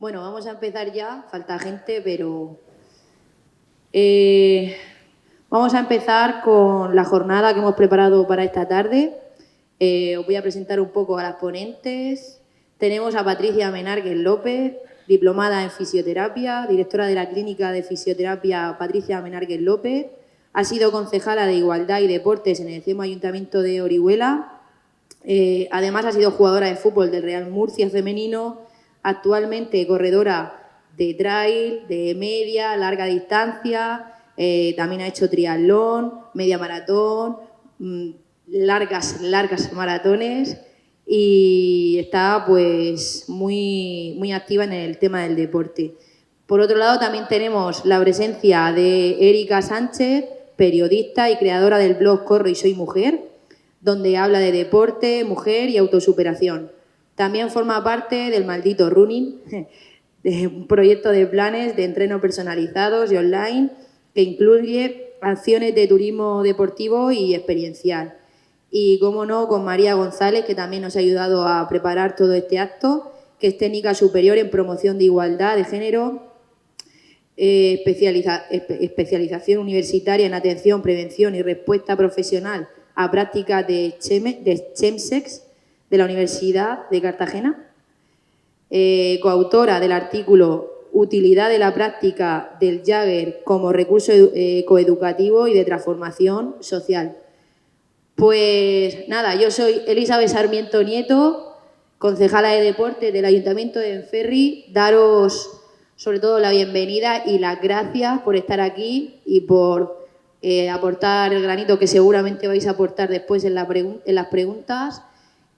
Bueno, vamos a empezar ya, falta gente, pero vamos a empezar con la jornada que hemos preparado para esta tarde. Os voy a presentar un poco a las ponentes. Tenemos a Patricia Menárguez López, diplomada en fisioterapia, directora de la Clínica de Fisioterapia Patricia Menárguez López. Ha sido concejala de Igualdad y Deportes en el 10º Ayuntamiento de Orihuela. Además, ha sido jugadora de fútbol del Real Murcia femenino, actualmente corredora de trail, de media, larga distancia, también ha hecho triatlón, media maratón, largas maratones y está pues muy activa en el tema del deporte. Por otro lado, también tenemos la presencia de Erika Sánchez, periodista y creadora del blog Corro y Soy Mujer, donde habla de deporte, mujer y autosuperación. También forma parte del Maldito Running, de un proyecto de planes de entreno personalizados y online que incluye acciones de turismo deportivo y experiencial. Y, como no, con María González, que también nos ha ayudado a preparar todo este acto, que es técnica superior en promoción de igualdad de género, especialización universitaria en atención, prevención y respuesta profesional a prácticas de Chemsex de la Universidad de Cartagena, coautora del artículo Utilidad de la práctica del Jagger como recurso coeducativo y de transformación social. Pues nada, yo soy Elizabeth Sarmiento Nieto, concejala de Deporte del Ayuntamiento de Enferri. Daros sobre todo la bienvenida y las gracias por estar aquí y por aportar el granito que seguramente vais a aportar después en las preguntas.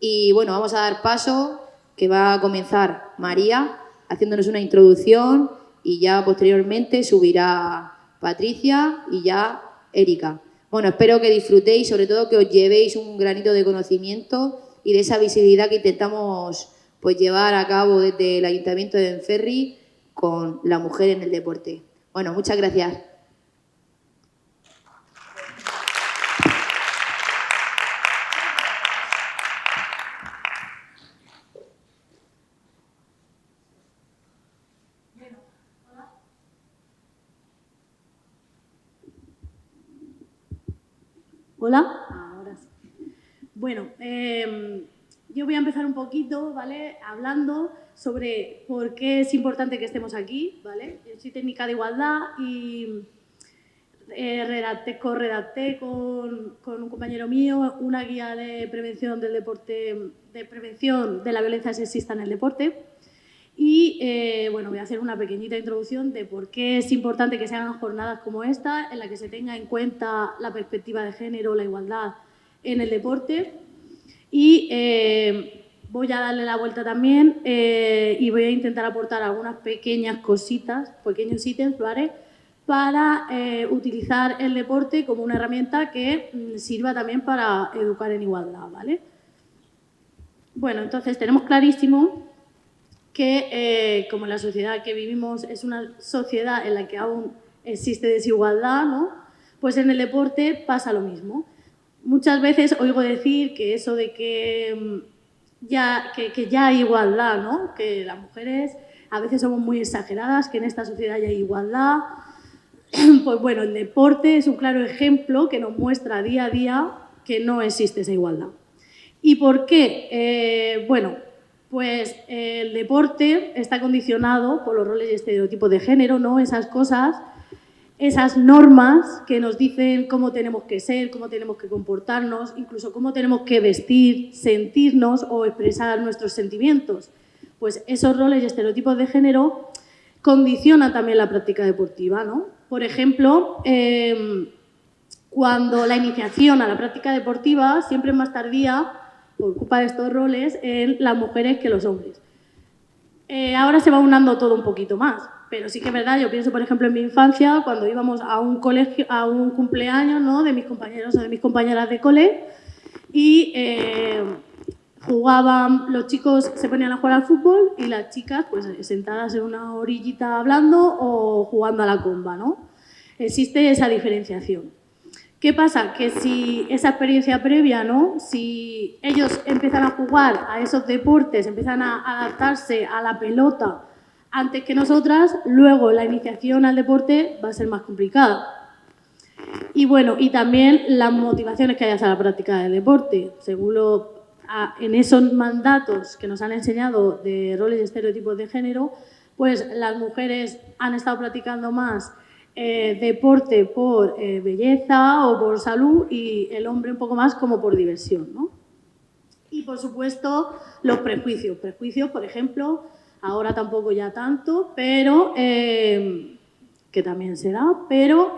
Y bueno, vamos a dar paso, que va a comenzar María haciéndonos una introducción y ya posteriormente subirá Patricia y ya Erika. Bueno, espero que disfrutéis, sobre todo que os llevéis un granito de conocimiento y de esa visibilidad que intentamos pues llevar a cabo desde el Ayuntamiento de Enferri con la mujer en el deporte. Bueno, muchas gracias. Hola, ahora sí. Bueno, yo voy a empezar un poquito, ¿vale? Hablando sobre por qué es importante que estemos aquí, ¿vale? Yo soy técnica de igualdad y redacté con un compañero mío una guía de prevención del deporte, de prevención de la violencia sexista en el deporte. Y bueno, voy a hacer una pequeñita introducción de por qué es importante que se hagan jornadas como esta, en la que se tenga en cuenta la perspectiva de género, la igualdad en el deporte. Y voy a darle la vuelta también y voy a intentar aportar algunas pequeñas cositas, pequeños ítems, ¿vale?, para utilizar el deporte como una herramienta que sirva también para educar en igualdad, ¿vale? Bueno, entonces tenemos clarísimo que como la sociedad que vivimos es una sociedad en la que aún existe desigualdad, ¿no?, pues en el deporte pasa lo mismo. Muchas veces oigo decir que eso de que ya hay igualdad, ¿no?, que las mujeres a veces somos muy exageradas, que en esta sociedad ya hay igualdad. Pues bueno, el deporte es un claro ejemplo que nos muestra día a día que no existe esa igualdad. ¿Y por qué? Bueno, pues el deporte está condicionado por los roles y estereotipos de género, ¿no? Esas cosas, esas normas que nos dicen cómo tenemos que ser, cómo tenemos que comportarnos, incluso cómo tenemos que vestir, sentirnos o expresar nuestros sentimientos. Pues esos roles y estereotipos de género condicionan también la práctica deportiva, ¿no? Por ejemplo, cuando la iniciación a la práctica deportiva siempre es más tardía, por culpa de estos roles, en las mujeres que los hombres. Ahora se va unando todo un poquito más, pero sí que es verdad. Yo pienso, por ejemplo, en mi infancia, cuando íbamos a un colegio, a un cumpleaños, ¿no?, de mis compañeros o de mis compañeras de cole, y jugaban, los chicos se ponían a jugar al fútbol y las chicas pues sentadas en una orillita hablando o jugando a la comba, ¿no? Existe esa diferenciación. ¿Qué pasa? Que si esa experiencia previa, ¿no?, si ellos empiezan a jugar a esos deportes, empiezan a adaptarse a la pelota, antes que nosotras, luego la iniciación al deporte va a ser más complicada. Y bueno, y también las motivaciones que hay hacia la práctica del deporte. En esos mandatos que nos han enseñado de roles y estereotipos de género, pues las mujeres han estado practicando más deporte por belleza o por salud y el hombre un poco más como por diversión, ¿no? Y por supuesto los prejuicios. Prejuicios, por ejemplo, ahora tampoco ya tanto, pero que también se da, pero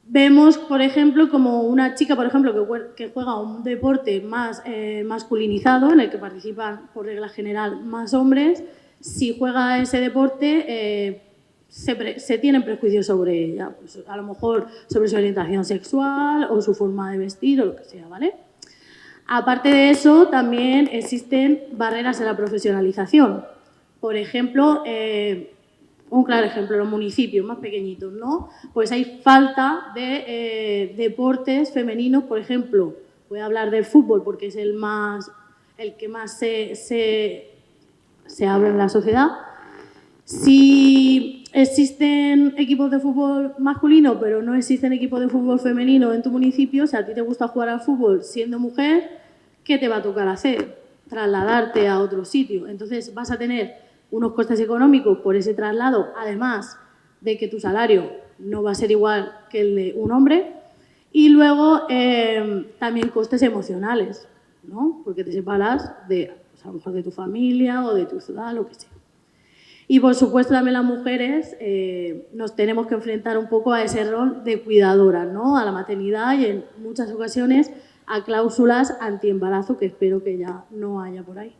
vemos, por ejemplo, como una chica, por ejemplo, que juega un deporte más masculinizado, en el que participan, por regla general, más hombres. Si juega ese deporte, se tienen prejuicios sobre ella, pues a lo mejor sobre su orientación sexual o su forma de vestir o lo que sea, ¿vale? Aparte de eso, también existen barreras en la profesionalización. Por ejemplo, un claro ejemplo, los municipios más pequeñitos, ¿no? Pues hay falta de deportes femeninos, por ejemplo, voy a hablar del fútbol porque es el que más se habla en la sociedad. Si existen equipos de fútbol masculino, pero no existen equipos de fútbol femenino en tu municipio, si a ti te gusta jugar al fútbol siendo mujer, ¿qué te va a tocar hacer? Trasladarte a otro sitio. Entonces vas a tener unos costes económicos por ese traslado, además de que tu salario no va a ser igual que el de un hombre, y luego también costes emocionales, ¿no? Porque te separas de, pues, a lo mejor de tu familia o de tu ciudad, lo que sea. Y por supuesto también las mujeres nos tenemos que enfrentar un poco a ese rol de cuidadora, ¿no? A la maternidad y en muchas ocasiones a cláusulas antiembarazo que espero que ya no haya por ahí.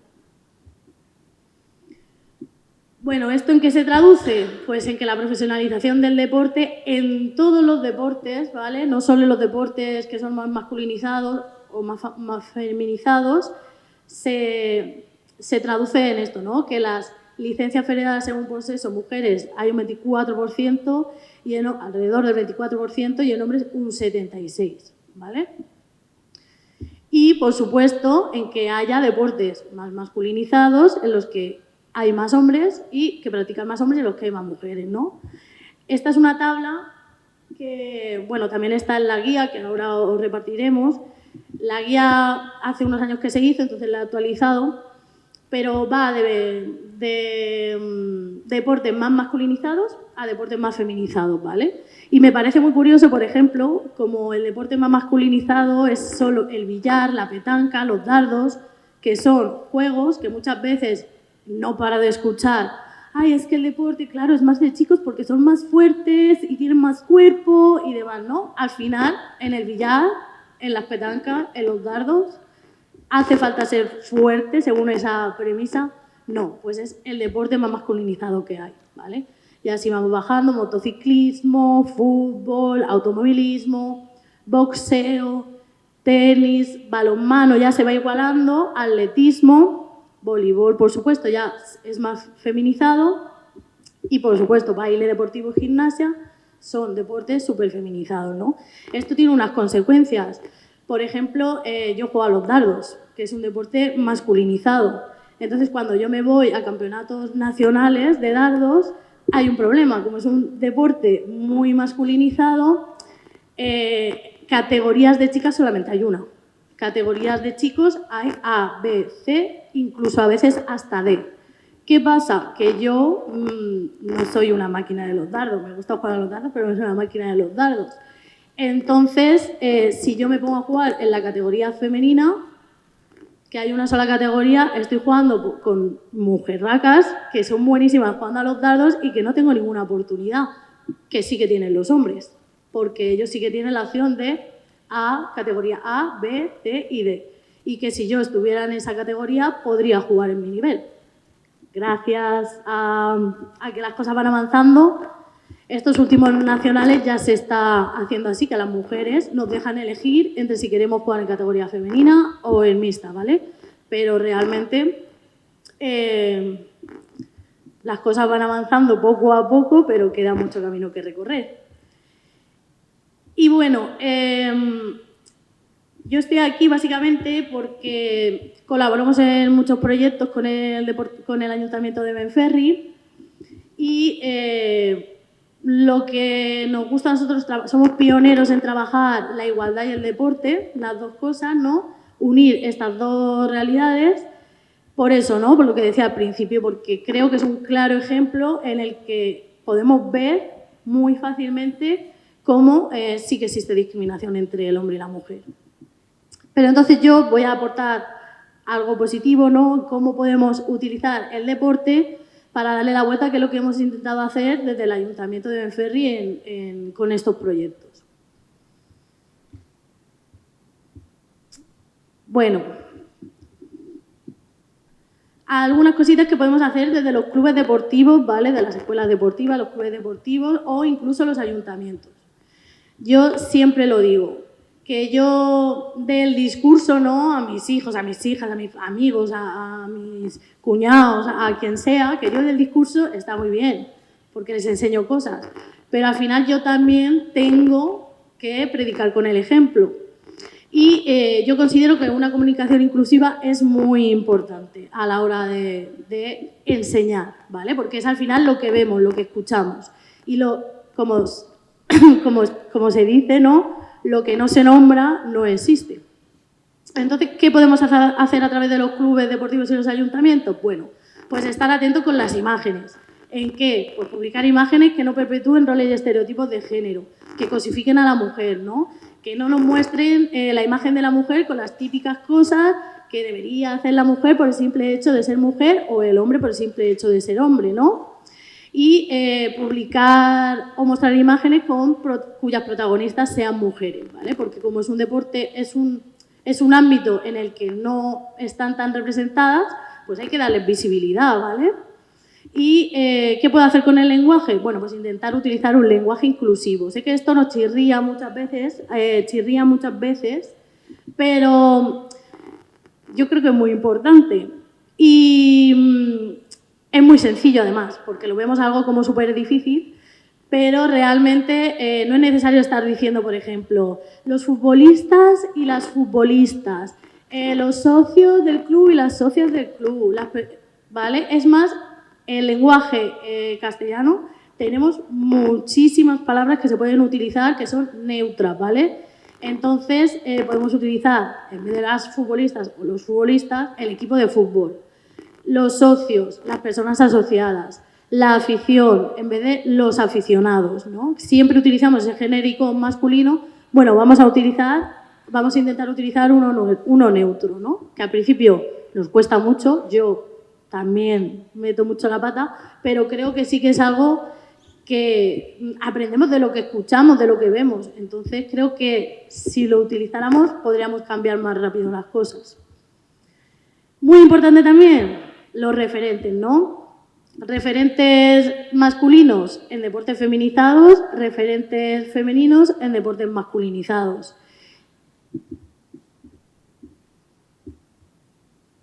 Bueno, ¿esto en qué se traduce? Pues en que la profesionalización del deporte en todos los deportes, ¿vale? No solo en los deportes que son más masculinizados o más feminizados, se traduce en esto, ¿no? Que las licencias federadas según por sexo, mujeres hay un 24% y alrededor del 24% y en hombres un 76%, ¿vale? Y, por supuesto, en que haya deportes más masculinizados en los que hay más hombres y que practican más hombres y en los que hay más mujeres, ¿no? Esta es una tabla que, bueno, también está en la guía, que ahora os repartiremos. La guía hace unos años que se hizo, entonces la he actualizado, pero va de deportes más masculinizados a deportes más feminizados, ¿vale? Y me parece muy curioso, por ejemplo, como el deporte más masculinizado es solo el billar, la petanca, los dardos, que son juegos que muchas veces no paro de escuchar. Ay, es que el deporte, claro, es más de chicos porque son más fuertes y tienen más cuerpo y demás, ¿no? Al final, en el billar, en las petancas, en los dardos, ¿hace falta ser fuerte según esa premisa? No, pues es el deporte más masculinizado que hay, ¿vale? Y así vamos bajando: motociclismo, fútbol, automovilismo, boxeo, tenis, balonmano, ya se va igualando, atletismo, voleibol, por supuesto, ya es más feminizado y, por supuesto, baile deportivo y gimnasia son deportes súper feminizados, ¿no? Esto tiene unas consecuencias. Por ejemplo, yo juego a los dardos, que es un deporte masculinizado. Entonces, cuando yo me voy a campeonatos nacionales de dardos, hay un problema. Como es un deporte muy masculinizado, categorías de chicas solamente hay una. Categorías de chicos hay A, B, C, incluso a veces hasta D. ¿Qué pasa? Que yo no soy una máquina de los dardos. Me gusta jugar a los dardos, pero no soy una máquina de los dardos. Entonces, si yo me pongo a jugar en la categoría femenina, que hay una sola categoría, estoy jugando con mujerracas que son buenísimas jugando a los dardos y que no tengo ninguna oportunidad, que sí que tienen los hombres, porque ellos sí que tienen la opción de categoría A, B, C y D. Y que si yo estuviera en esa categoría, podría jugar en mi nivel. Gracias a que las cosas van avanzando, estos últimos nacionales ya se está haciendo así, que a las mujeres nos dejan elegir entre si queremos jugar en categoría femenina o en mixta, ¿vale? Pero realmente las cosas van avanzando poco a poco, pero queda mucho camino que recorrer. Y bueno, yo estoy aquí básicamente porque Colaboramos en muchos proyectos con el Ayuntamiento de Benferri y lo que nos gusta a nosotros, somos pioneros en trabajar la igualdad y el deporte, las dos cosas, ¿no? Unir estas dos realidades, por eso, ¿no? Por lo que decía al principio, porque creo que es un claro ejemplo en el que podemos ver muy fácilmente cómo sí que existe discriminación entre el hombre y la mujer. Pero entonces yo voy a aportar algo positivo, ¿no? Cómo podemos utilizar el deporte para darle la vuelta, que es lo que hemos intentado hacer desde el Ayuntamiento de Benferri con estos proyectos. Bueno, algunas cositas que podemos hacer desde los clubes deportivos, ¿vale? De las escuelas deportivas, los clubes deportivos o incluso los ayuntamientos. Yo siempre lo digo, que yo del discurso, ¿no? A mis hijos, a mis hijas, a mis amigos, a mis cuñados, a quien sea, que yo del discurso está muy bien, porque les enseño cosas. Pero al final yo también tengo que predicar con el ejemplo. Y yo considero que una comunicación inclusiva es muy importante a la hora de enseñar, ¿vale? Porque es al final lo que vemos, lo que escuchamos. Y como se dice, ¿no? Lo que no se nombra no existe. Entonces, ¿qué podemos hacer a través de los clubes deportivos y los ayuntamientos? Bueno, pues estar atentos con las imágenes. ¿En qué? Pues publicar imágenes que no perpetúen roles y estereotipos de género, que cosifiquen a la mujer, ¿no? Que no nos muestren la imagen de la mujer con las típicas cosas que debería hacer la mujer por el simple hecho de ser mujer o el hombre por el simple hecho de ser hombre, ¿no? Y publicar o mostrar imágenes cuyas protagonistas sean mujeres, ¿vale? Porque como es un deporte, es un ámbito en el que no están tan representadas, pues hay que darles visibilidad, ¿vale? ¿Y qué puedo hacer con el lenguaje? Bueno, pues intentar utilizar un lenguaje inclusivo. Sé que esto nos chirría muchas veces, pero yo creo que es muy importante. Y es muy sencillo además, porque lo vemos algo como súper difícil, pero realmente no es necesario estar diciendo, por ejemplo, los futbolistas y las futbolistas, los socios del club y las socias del club, ¿vale? Es más, el lenguaje castellano tenemos muchísimas palabras que se pueden utilizar que son neutras, ¿vale? Entonces, podemos utilizar, en vez de las futbolistas o los futbolistas, el equipo de fútbol. Los socios, las personas asociadas, la afición, en vez de los aficionados, ¿no? Siempre utilizamos ese genérico masculino. Bueno, vamos a intentar utilizar uno neutro, ¿no? Que al principio nos cuesta mucho, yo también meto mucho la pata, pero creo que sí que es algo que aprendemos de lo que escuchamos, de lo que vemos. Entonces, creo que si lo utilizáramos, podríamos cambiar más rápido las cosas. Muy importante también, los referentes, ¿no? Referentes masculinos en deportes feminizados, referentes femeninos en deportes masculinizados.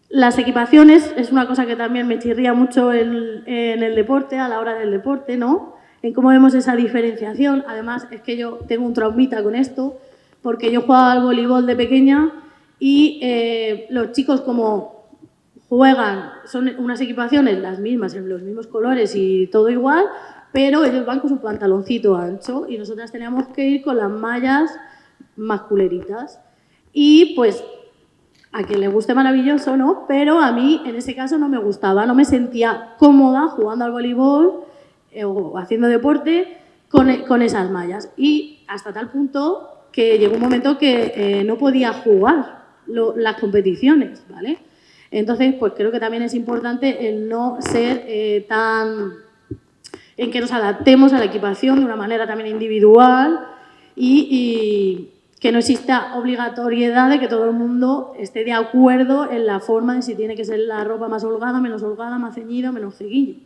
Las equipaciones es una cosa que también me chirría mucho en el deporte, a la hora del deporte, ¿no? En cómo vemos esa diferenciación. Además, es que yo tengo un traumita con esto, porque yo jugaba al voleibol de pequeña y los chicos como juegan, son unas equipaciones las mismas, en los mismos colores y todo igual, pero ellos van con su pantaloncito ancho y nosotras teníamos que ir con las mallas masculeritas. Y pues a quien le guste maravilloso, ¿no? Pero a mí en ese caso no me gustaba, no me sentía cómoda jugando al voleibol o haciendo deporte con esas mallas. Y hasta tal punto que llegó un momento que no podía jugar las competiciones, ¿vale? Entonces, pues creo que también es importante el no ser en que nos adaptemos a la equipación de una manera también individual y que no exista obligatoriedad de que todo el mundo esté de acuerdo en la forma de si tiene que ser la ropa más holgada, menos holgada, más ceñida, menos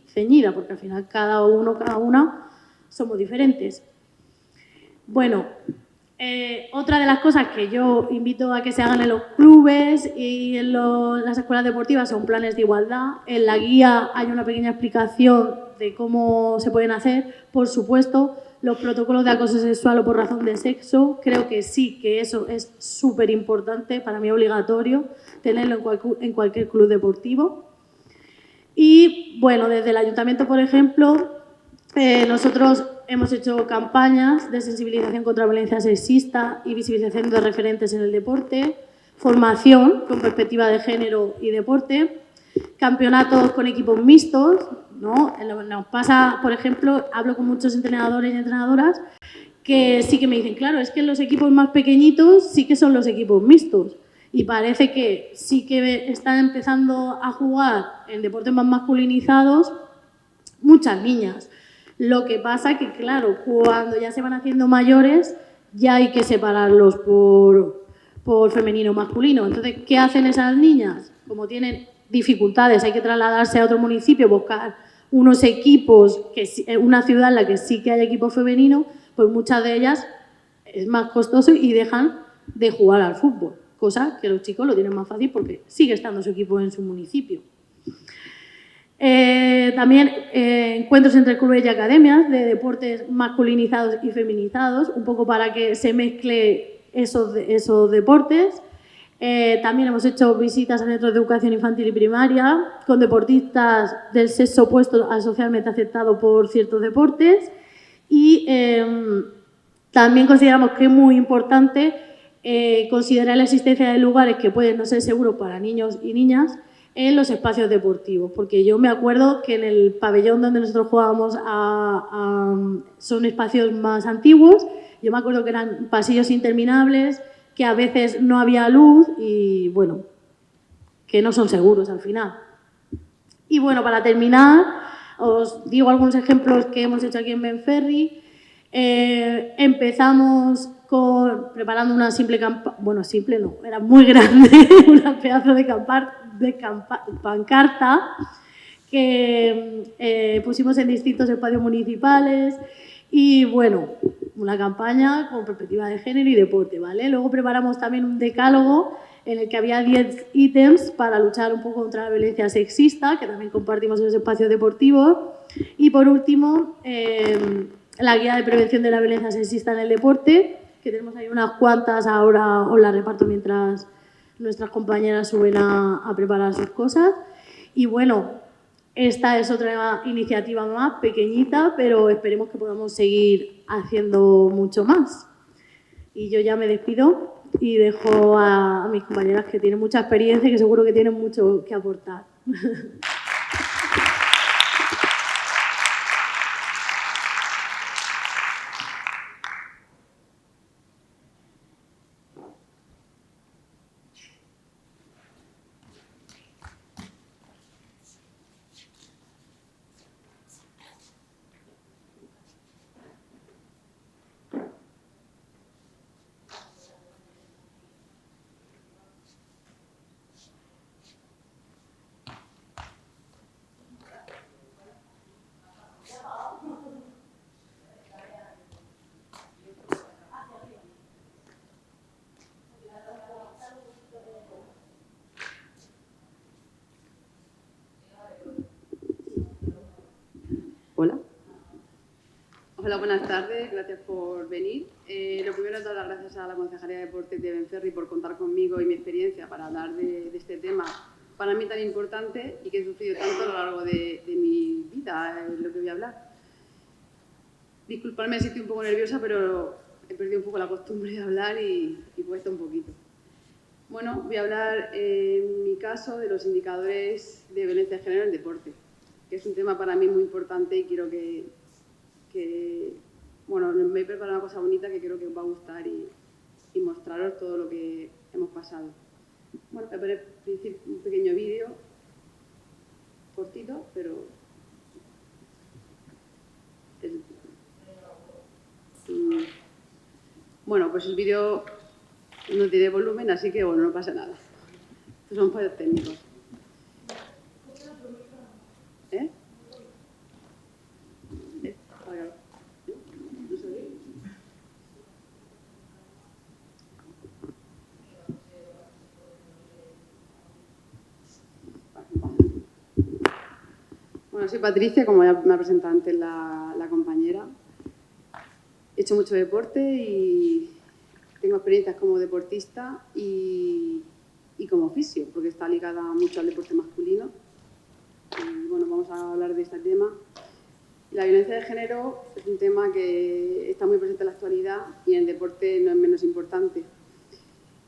ceñida, porque al final cada una somos diferentes. Bueno, otra de las cosas que yo invito a que se hagan en los clubes y en las escuelas deportivas son planes de igualdad. En la guía hay una pequeña explicación de cómo se pueden hacer. Por supuesto, los protocolos de acoso sexual o por razón de sexo. Creo que sí, que eso es súper importante, para mí obligatorio, tenerlo en cualquier club deportivo. Y bueno, desde el ayuntamiento, por ejemplo, nosotros hemos hecho campañas de sensibilización contra la violencia sexista y visibilización de referentes en el deporte, formación con perspectiva de género y deporte, campeonatos con equipos mixtos, ¿no? Nos pasa, por ejemplo, hablo con muchos entrenadores y entrenadoras que sí que me dicen, claro, es que en los equipos más pequeñitos sí que son los equipos mixtos. Y parece que sí que están empezando a jugar en deportes más masculinizados muchas niñas. Lo que pasa que, claro, cuando ya se van haciendo mayores, ya hay que separarlos por femenino o masculino. Entonces, ¿qué hacen esas niñas? Como tienen dificultades, hay que trasladarse a otro municipio, buscar unos equipos, una ciudad en la que sí que hay equipo femenino, pues muchas de ellas es más costoso y dejan de jugar al fútbol, cosa que los chicos lo tienen más fácil porque sigue estando su equipo en su municipio. También encuentros entre clubes y academias de deportes masculinizados y feminizados, un poco para que se mezcle esos deportes. También hemos hecho visitas a centros de educación infantil y primaria con deportistas del sexo opuesto al socialmente aceptado por ciertos deportes. Y también consideramos que es muy importante considerar la existencia de lugares que pueden no ser seguros para niños y niñas en los espacios deportivos, porque yo me acuerdo que en el pabellón donde nosotros jugábamos son espacios más antiguos, yo me acuerdo que eran pasillos interminables, que a veces no había luz y, bueno, que no son seguros al final. Y, bueno, para terminar, os digo algunos ejemplos que hemos hecho aquí en Benferri. Empezamos preparando una simple campaña, bueno, simple no, era muy grande, una pedazo de pancarta que pusimos en distintos espacios municipales y, bueno, una campaña con perspectiva de género y deporte, ¿vale? Luego preparamos también un decálogo en el que había 10 ítems para luchar un poco contra la violencia sexista, que también compartimos en los espacios deportivos. Y, por último, la guía de prevención de la violencia sexista en el deporte, que tenemos ahí unas cuantas, ahora os las reparto mientras nuestras compañeras suben a preparar sus cosas. Y, bueno, esta es otra iniciativa más pequeñita, pero esperemos que podamos seguir haciendo mucho más. Y yo ya me despido y dejo a mis compañeras que tienen mucha experiencia y que seguro que tienen mucho que aportar. Hola. Hola, buenas tardes. Gracias por venir. Lo primero es dar las gracias a la Concejalía de Deportes de Benferri por contar conmigo y mi experiencia para hablar de este tema para mí tan importante y que he sufrido tanto a lo largo de mi vida, lo que voy a hablar. Disculpadme si estoy un poco nerviosa, pero he perdido un poco la costumbre de hablar y cuesta un poquito. Bueno, voy a hablar en mi caso de los indicadores de violencia de género en el deporte, que es un tema para mí muy importante y quiero que bueno, me he preparado una cosa bonita que creo que os va a gustar y mostraros todo lo que hemos pasado. Bueno, voy a poner un pequeño vídeo, cortito, pero bueno, pues el vídeo no tiene volumen, así que bueno, no pasa nada. Estos son fallos técnicos. ¿Eh? Bueno, soy Patricia, como ya me ha presentado antes la compañera. hecho mucho deporte y tengo experiencias como deportista y como fisio, porque está ligada mucho al deporte masculino. Y bueno, vamos a hablar de este tema. La violencia de género es un tema que está muy presente en la actualidad y en el deporte no es menos importante.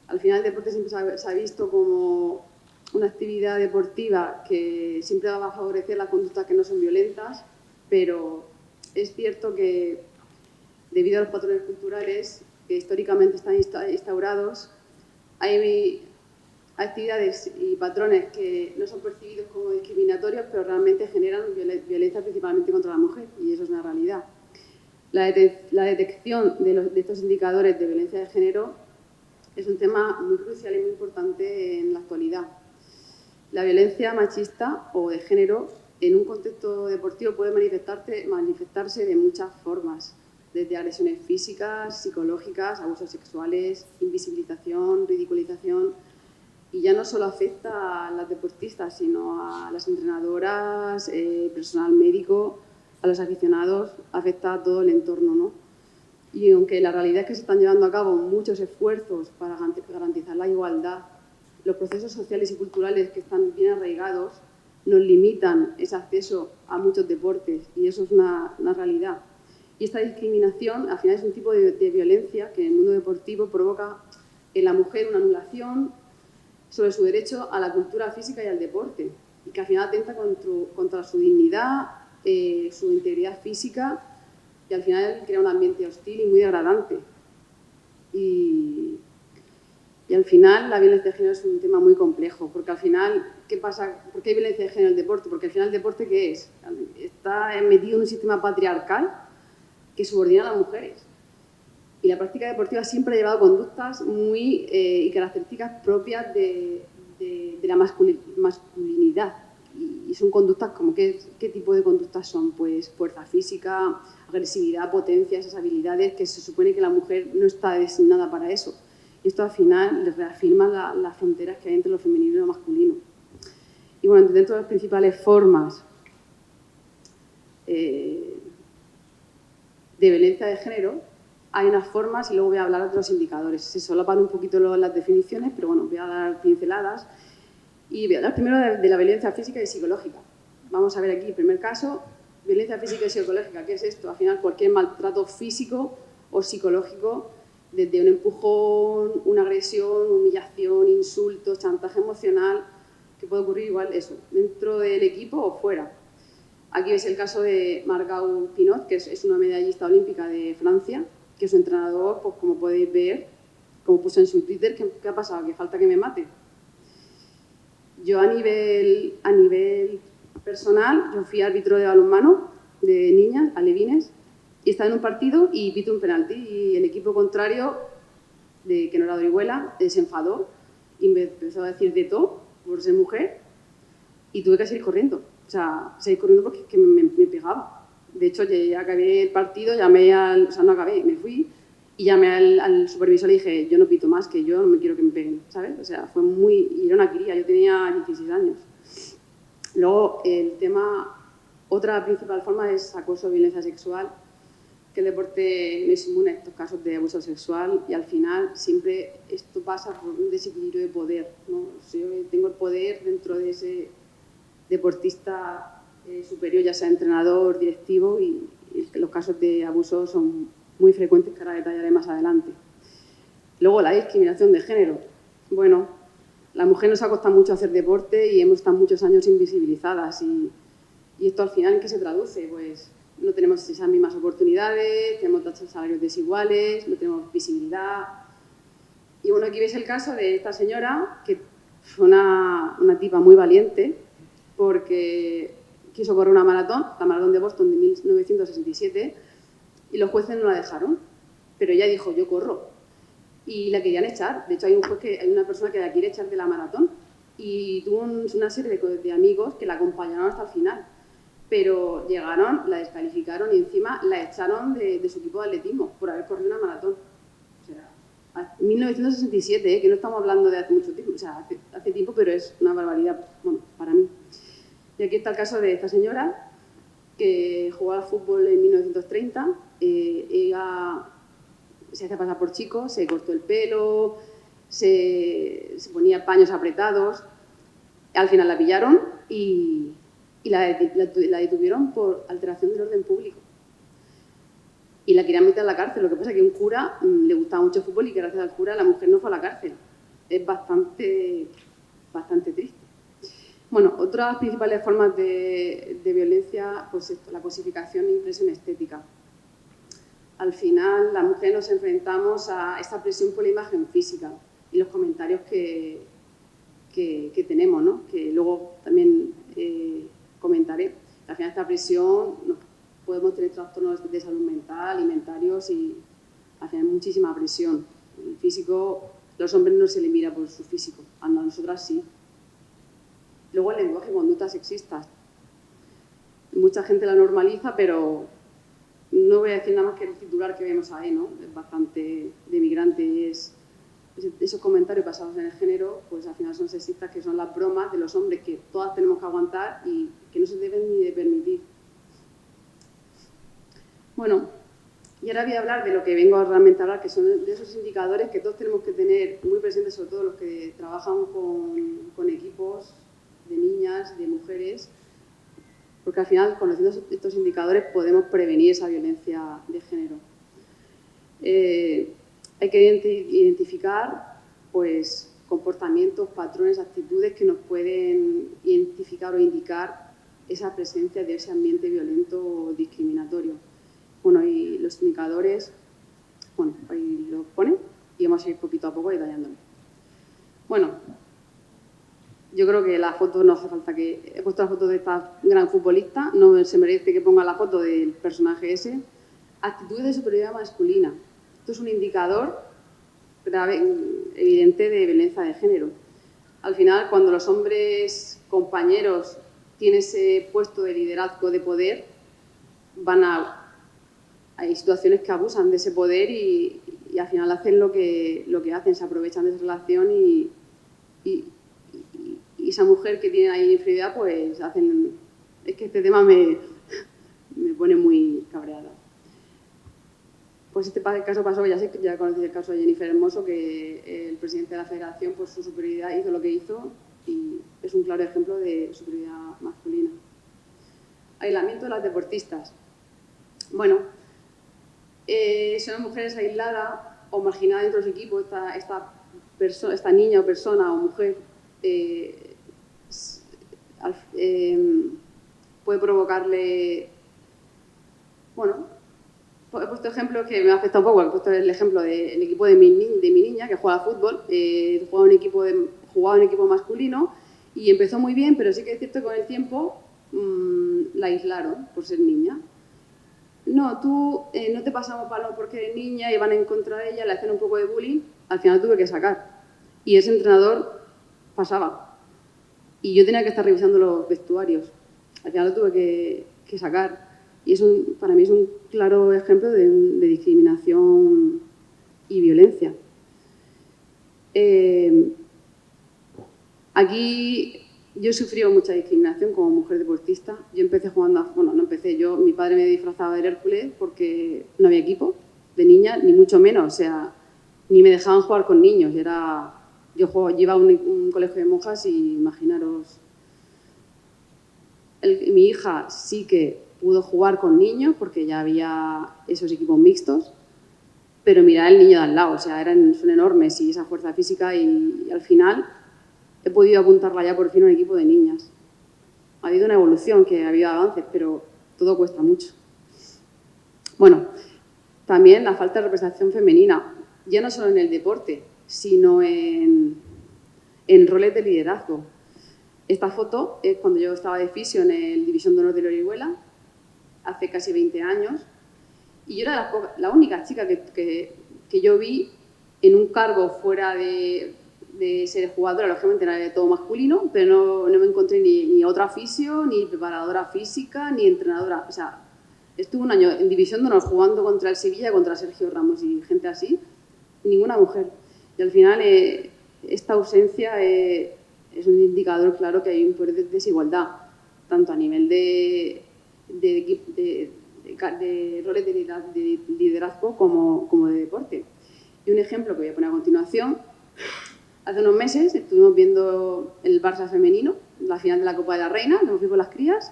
Al final el deporte siempre se ha visto como una actividad deportiva que siempre va a favorecer las conductas que no son violentas, pero es cierto que debido a los patrones culturales que históricamente están instaurados, hay actividades y patrones que no son percibidos como discriminatorios, pero realmente generan violencia principalmente contra la mujer, y eso es una realidad. La detección de estos indicadores de violencia de género es un tema muy crucial y muy importante en la actualidad. La violencia machista o de género en un contexto deportivo puede manifestarse de muchas formas, desde agresiones físicas, psicológicas, abusos sexuales, invisibilización, ridiculización. Y ya no solo afecta a las deportistas, sino a las entrenadoras, personal médico, a los aficionados, afecta a todo el entorno, ¿no? Y aunque la realidad es que se están llevando a cabo muchos esfuerzos para garantizar la igualdad, los procesos sociales y culturales que están bien arraigados nos limitan ese acceso a muchos deportes, y eso es una realidad. Y esta discriminación, al final, es un tipo de violencia que en el mundo deportivo provoca en la mujer una anulación sobre su derecho a la cultura física y al deporte, y que al final atenta contra su dignidad, su integridad física, y al final crea un ambiente hostil y muy degradante. Y al final la violencia de género es un tema muy complejo, porque al final, ¿qué pasa? ¿Por qué hay violencia de género en el deporte? Porque al final el deporte, ¿qué es? Está metido en un sistema patriarcal que subordina a las mujeres. Y la práctica deportiva siempre ha llevado conductas muy y características propias de la masculinidad. Y son conductas como, ¿qué tipo de conductas son? Pues fuerza física, agresividad, potencia, esas habilidades que se supone que la mujer no está designada para eso. Y esto al final les reafirma las fronteras que hay entre lo femenino y lo masculino. Y bueno, dentro de las principales formas de violencia de género, hay unas formas y luego voy a hablar de otros indicadores. Se solapan un poquito las definiciones, pero bueno, voy a dar pinceladas. Y voy a hablar primero de la violencia física y psicológica. Vamos a ver aquí, primer caso, violencia física y psicológica. ¿Qué es esto? Al final, cualquier maltrato físico o psicológico, desde un empujón, una agresión, humillación, insultos, chantaje emocional, que puede ocurrir igual eso, dentro del equipo o fuera. Aquí veis el caso de Margot Pinot, que es una medallista olímpica de Francia, que su entrenador, pues como podéis ver, como puso en su Twitter, ¿qué ha pasado? ¿Que falta que me mate? Yo a nivel personal, yo fui árbitro de balonmano de niñas, alevines, y estaba en un partido y pito un penalti, y el equipo contrario, que no era de Orihuela, se enfadó y me empezó a decir de todo por ser mujer, y tuve que seguir corriendo. O sea, seguir corriendo porque es que me pegaba. De hecho, ya acabé el partido, no acabé, me fui y llamé al supervisor y le dije, yo no pito más, que yo no me quiero que me peguen, ¿sabes? O sea, fue y era una cría, yo tenía 16 años. Luego, otra principal forma es acoso o violencia sexual, que el deporte no es inmune a estos casos de abuso sexual, y al final siempre esto pasa por un desequilibrio de poder, ¿no? Si yo tengo el poder dentro de ese deportista superior, ya sea entrenador, directivo, y los casos de abuso son muy frecuentes, que ahora detallaré más adelante. Luego, la discriminación de género. Bueno, la mujer nos ha costado mucho hacer deporte y hemos estado muchos años invisibilizadas, y esto al final, ¿en qué se traduce? Pues no tenemos esas mismas oportunidades, tenemos salarios desiguales, no tenemos visibilidad. Y bueno, aquí veis el caso de esta señora, que fue una tipa muy valiente, porque quiso correr una maratón, la maratón de Boston de 1967, y los jueces no la dejaron, pero ella dijo, yo corro, y la querían echar. De hecho, hay una persona que la quiere echar de la maratón, y tuvo una serie de amigos que la acompañaron hasta el final, pero llegaron, la descalificaron y encima la echaron de su equipo de atletismo por haber corrido una maratón. O sea, 1967, que no estamos hablando de hace mucho tiempo, o sea, hace tiempo, pero es una barbaridad, bueno, para mí. Y aquí está el caso de esta señora que jugaba al fútbol en 1930. Ella se hacía pasar por chico, se cortó el pelo, se ponía paños apretados. Al final la pillaron y la detuvieron por alteración del orden público. Y la querían meter a la cárcel. Lo que pasa es que un cura le gustaba mucho el fútbol y que gracias al cura la mujer no fue a la cárcel. Es bastante triste. Bueno, otras principales formas de violencia, pues esto, la cosificación e impresión estética. Al final, las mujeres nos enfrentamos a esta presión por la imagen física y los comentarios que tenemos, ¿no? Que luego también comentaré. Al final, esta presión, podemos tener trastornos de salud mental, alimentarios y al final muchísima presión. El físico, los hombres no se les mira por su físico, a nosotras sí. Luego el lenguaje y conductas sexistas. Mucha gente la normaliza, pero no voy a decir nada más que el titular que vemos ahí, ¿no? Es bastante denigrante y esos comentarios basados en el género, pues al final son sexistas, que son las bromas de los hombres que todas tenemos que aguantar y que no se deben ni de permitir. Bueno, y ahora voy a hablar de lo que vengo realmente a hablar, que son de esos indicadores que todos tenemos que tener muy presentes, sobre todo los que trabajan con equipos de niñas, de mujeres, porque al final, conociendo estos indicadores, podemos prevenir esa violencia de género. Hay que identificar pues, comportamientos, patrones, actitudes que nos pueden identificar o indicar esa presencia de ese ambiente violento o discriminatorio. Bueno, y los indicadores, bueno, ahí los ponen y vamos a ir poquito a poco detallándolo. Bueno, yo creo que la foto no hace falta que... He puesto la foto de esta gran futbolista, no se merece que ponga la foto del personaje ese. Actitudes de superioridad masculina. Esto es un indicador grave, evidente de violencia de género. Al final, cuando los hombres compañeros tienen ese puesto de liderazgo, de poder, hay situaciones que abusan de ese poder y al final hacen lo que hacen, se aprovechan de esa relación y esa mujer que tiene ahí inferioridad, pues hacen... Es que este tema me pone muy cabreada. Pues este caso pasó, ya conocéis el caso de Jennifer Hermoso, que el presidente de la federación, por su superioridad, hizo lo que hizo y es un claro ejemplo de superioridad masculina. Aislamiento de las deportistas. Bueno, son mujeres aisladas o marginadas dentro de su equipo. Esta niña o persona o mujer puede provocarle, bueno, he puesto ejemplos que me ha afectado un poco. He puesto el ejemplo del equipo de mi niña, que juega al fútbol, jugaba en equipo masculino y empezó muy bien, pero sí que es cierto que con el tiempo la aislaron por ser niña. No, tú no te pasamos balón porque eres niña y van en contra de ella, le hacen un poco de bullying. Al final tuve que sacar y ese entrenador pasaba y yo tenía que estar revisando los vestuarios. Al final lo tuve que sacar y eso para mí es un claro ejemplo de discriminación y violencia. Aquí yo he sufrido mucha discriminación como mujer deportista. Yo empecé jugando, mi padre me disfrazaba de Hércules porque no había equipo de niña, ni mucho menos, o sea, ni me dejaban jugar con niños. Yo iba a un colegio de monjas y imaginaros, mi hija sí que pudo jugar con niños porque ya había esos equipos mixtos, pero mirad el niño de al lado, o sea, son enormes y esa fuerza física y al final he podido apuntarla ya por fin a un equipo de niñas. Ha habido una evolución, que ha habido avances, pero todo cuesta mucho. Bueno, también la falta de representación femenina, ya no solo en el deporte, sino en roles de liderazgo. Esta foto es cuando yo estaba de fisio en el División de Honor de Orihuela, hace casi 20 años, y yo era la única chica que yo vi en un cargo fuera de ser jugadora. Lógicamente era de todo masculino, pero no me encontré ni otra fisio, ni preparadora física, ni entrenadora. O sea, estuve un año en División de Honor jugando contra el Sevilla, contra Sergio Ramos y gente así, ninguna mujer. Y al final esta ausencia es un indicador claro que hay un poder de desigualdad, tanto a nivel de de roles de liderazgo como de deporte. Y un ejemplo que voy a poner a continuación. Hace unos meses estuvimos viendo el Barça femenino, la final de la Copa de la Reina, que nos fuimos las crías,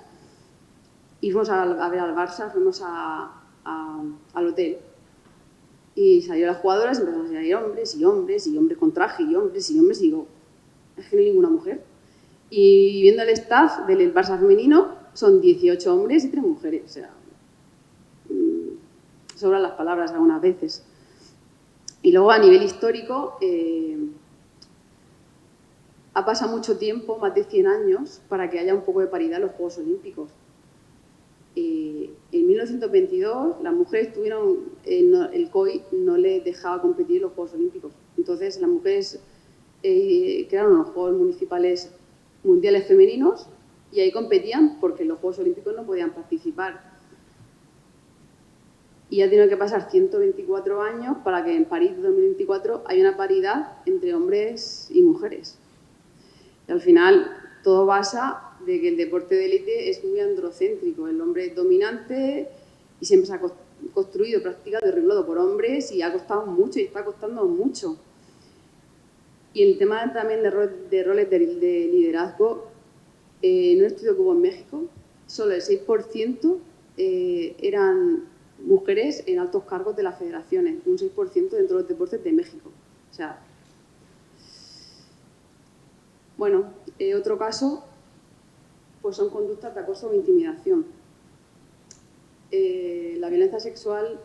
y fuimos a ver al Barça, fuimos al hotel. Y salieron las jugadoras, empezaron a salir hombres y hombres y hombres con traje y hombres, y digo, es que no hay ninguna mujer. Y viendo el staff del Barça femenino, son 18 hombres y 3 mujeres. O sea, sobran las palabras algunas veces. Y luego a nivel histórico, ha pasado mucho tiempo, más de 100 años, para que haya un poco de paridad en los Juegos Olímpicos. En 1922 las mujeres tuvieron, el COI no les dejaba competir en los Juegos Olímpicos. Entonces las mujeres crearon los Juegos Municipales Mundiales Femeninos y ahí competían porque en los Juegos Olímpicos no podían participar. Y ha tenido que pasar 124 años para que en París 2024 haya una paridad entre hombres y mujeres. Y al final todo basa de que el deporte de élite es muy androcéntrico. El hombre es dominante y siempre se ha construido, practicado y regulado por hombres y ha costado mucho y está costando mucho. Y el tema también de roles de liderazgo, en un estudio que hubo en México, solo el 6% eran mujeres en altos cargos de las federaciones, un 6% dentro de los deportes de México. O sea, bueno, otro caso pues son conductas de acoso o intimidación. La violencia sexual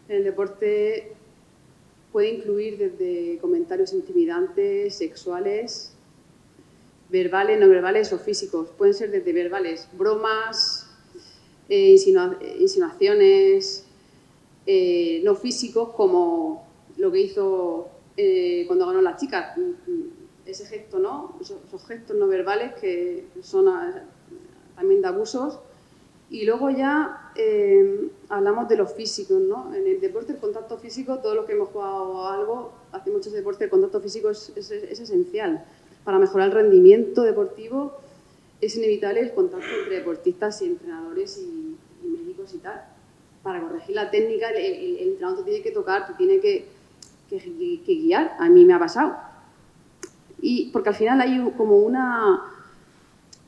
en el deporte puede incluir desde comentarios intimidantes, sexuales, verbales, no verbales o físicos. Pueden ser desde verbales, bromas, insinuaciones, no físicos, como lo que hizo cuando ganó la chica. Ese gesto, ¿no? Esos gestos no verbales que son también de abusos. Y luego ya hablamos de los físicos, ¿no? En el deporte, el contacto físico, todos los que hemos jugado algo, hace muchos deportes, el contacto físico es esencial. Para mejorar el rendimiento deportivo es inevitable el contacto entre deportistas y entrenadores y médicos y tal. Para corregir la técnica, el entrenador te tiene que tocar, te tiene que guiar. A mí me ha pasado. Y porque al final hay como una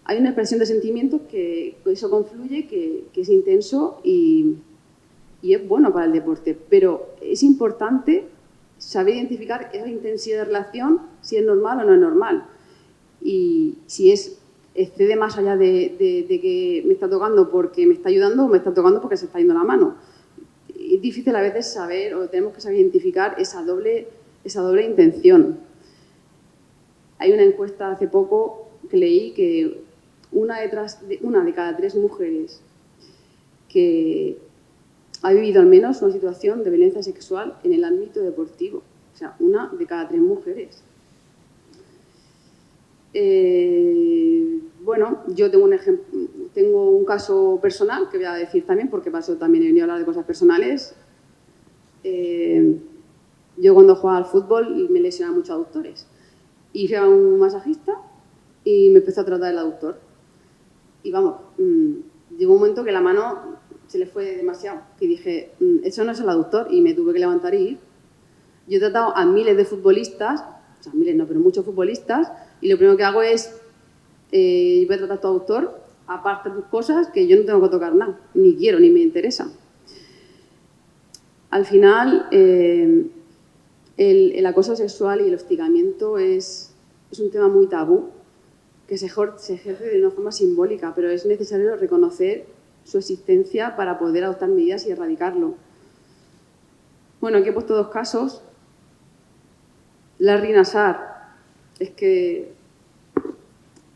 expresión de sentimientos que eso confluye, que es intenso y es bueno para el deporte. Pero es importante saber identificar esa intensidad de relación, si es normal o no es normal. Y si excede más allá de que me está tocando porque me está ayudando o me está tocando porque se está yendo la mano. Es difícil a veces saber, o tenemos que saber identificar esa doble intención. Hay una encuesta hace poco que leí que una de cada 3 mujeres que ha vivido al menos una situación de violencia sexual en el ámbito deportivo. O sea, una de cada 3 mujeres. Bueno, yo tengo un caso personal que voy a decir también, porque para eso también he venido a hablar de cosas personales. Yo cuando jugaba al fútbol me lesionaba mucho aductores. Y fui a un masajista y me empezó a tratar el aductor. Y vamos, llegó un momento que la mano se le fue demasiado. Y dije, eso no es el aductor, y me tuve que levantar y ir. Yo he tratado a miles de futbolistas, o sea, miles no, pero muchos futbolistas, y lo primero que hago es, voy a tratar a tu aductor, aparte de tus cosas, que yo no tengo que tocar nada, ni quiero, ni me interesa. Al final, el acoso sexual y el hostigamiento es un tema muy tabú, que se ejerce de una forma simbólica, pero es necesario reconocer su existencia para poder adoptar medidas y erradicarlo. Bueno, aquí he puesto 2 casos. Larry Nassar,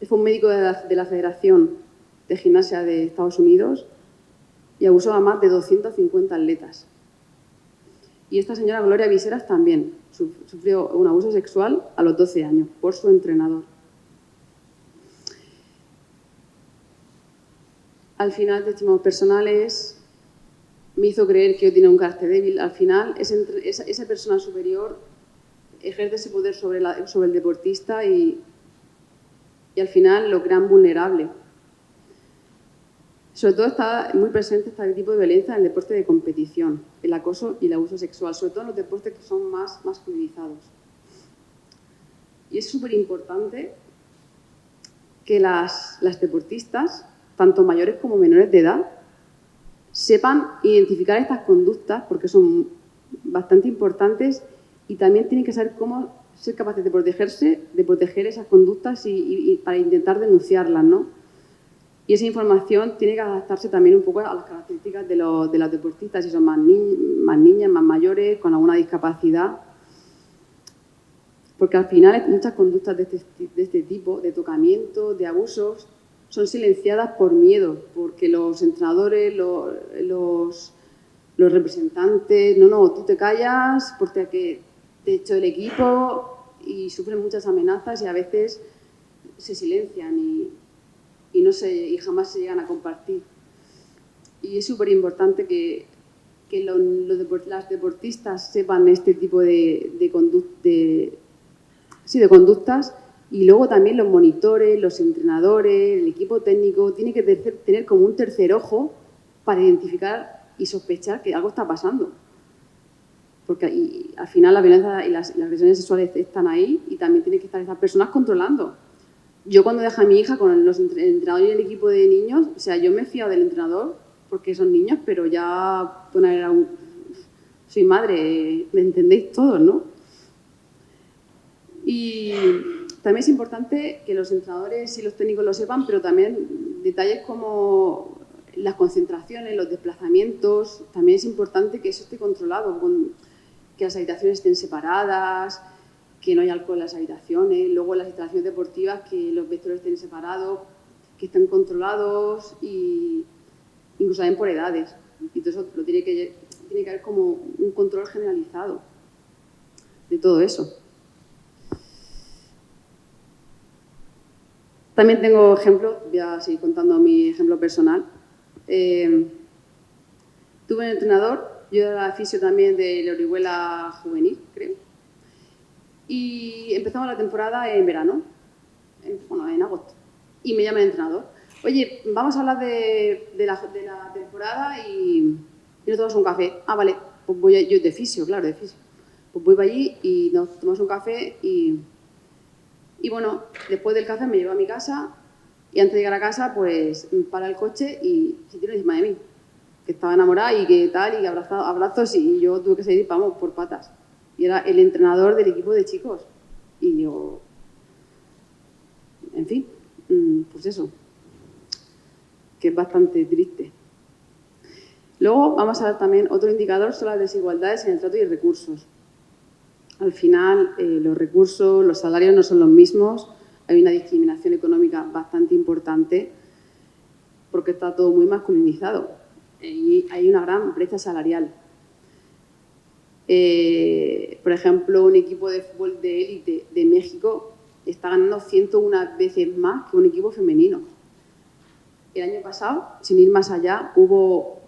fue un médico de la Federación de Gimnasia de Estados Unidos y abusó a más de 250 atletas. Y esta señora Gloria Viseras también sufrió un abuso sexual a los 12 años por su entrenador. Al final, testimonios personales, me hizo creer que yo tenía un carácter débil. Al final, esa persona superior ejerce ese poder sobre el deportista y al final lo crean vulnerable. Sobre todo está muy presente este tipo de violencia en el deporte de competición, el acoso y el abuso sexual, sobre todo en los deportes que son más masculinizados. Y es súper importante que las deportistas, tanto mayores como menores de edad, sepan identificar estas conductas porque son bastante importantes y también tienen que saber cómo ser capaces de protegerse, de proteger esas conductas y para intentar denunciarlas, ¿no? Y esa información tiene que adaptarse también un poco a las características de los deportistas, si son más niñas, más mayores, con alguna discapacidad. Porque al final muchas conductas de este tipo, de tocamiento, de abusos, son silenciadas por miedo, porque los entrenadores, los representantes, no, tú te callas porque te echo del equipo y sufren muchas amenazas y a veces se silencian y jamás se llegan a compartir. Y es súper importante que las deportistas sepan este tipo de conductas y luego también los monitores, los entrenadores, el equipo técnico, tiene que tener como un tercer ojo para identificar y sospechar que algo está pasando. Porque al final la violencia y las agresiones sexuales están ahí y también tienen que estar esas personas controlando. Yo cuando dejé a mi hija con el entrenador y el equipo de niños, o sea, yo me he fiado del entrenador porque son niños, pero ya soy madre, me entendéis todos, ¿no? Y también es importante que los entrenadores y los técnicos lo sepan, pero también detalles como las concentraciones, los desplazamientos, también es importante que eso esté controlado, que las habitaciones estén separadas, que no haya alcohol en las habitaciones, luego en las instalaciones deportivas que los vestuarios estén separados, que estén controlados y incluso también por edades. Y todo eso tiene que haber como un control generalizado de todo eso. También tengo ejemplos, voy a seguir contando mi ejemplo personal. Tuve un entrenador, yo era fisio también de la Orihuela Juvenil, creo, y empezamos la temporada en verano, en agosto, y me llama el entrenador. Oye, vamos a hablar de la temporada y nos tomamos un café. Ah, vale, pues yo de fisio, claro, de fisio. Pues voy para allí y nos tomamos un café y bueno, después del café me llevo a mi casa y antes de llegar a casa, pues para el coche y se tiró encima de mí, que estaba enamorada y que tal, y abrazos y yo tuve que salir, vamos, por patas. Y era el entrenador del equipo de chicos. Y yo, en fin, pues eso, que es bastante triste. Luego vamos a ver también otro indicador, son las desigualdades en el trato y recursos. Al final, los recursos, los salarios no son los mismos, hay una discriminación económica bastante importante porque está todo muy masculinizado y hay una gran brecha salarial. Por ejemplo, un equipo de fútbol de élite de México está ganando 101 veces más que un equipo femenino. El año pasado, sin ir más allá, hubo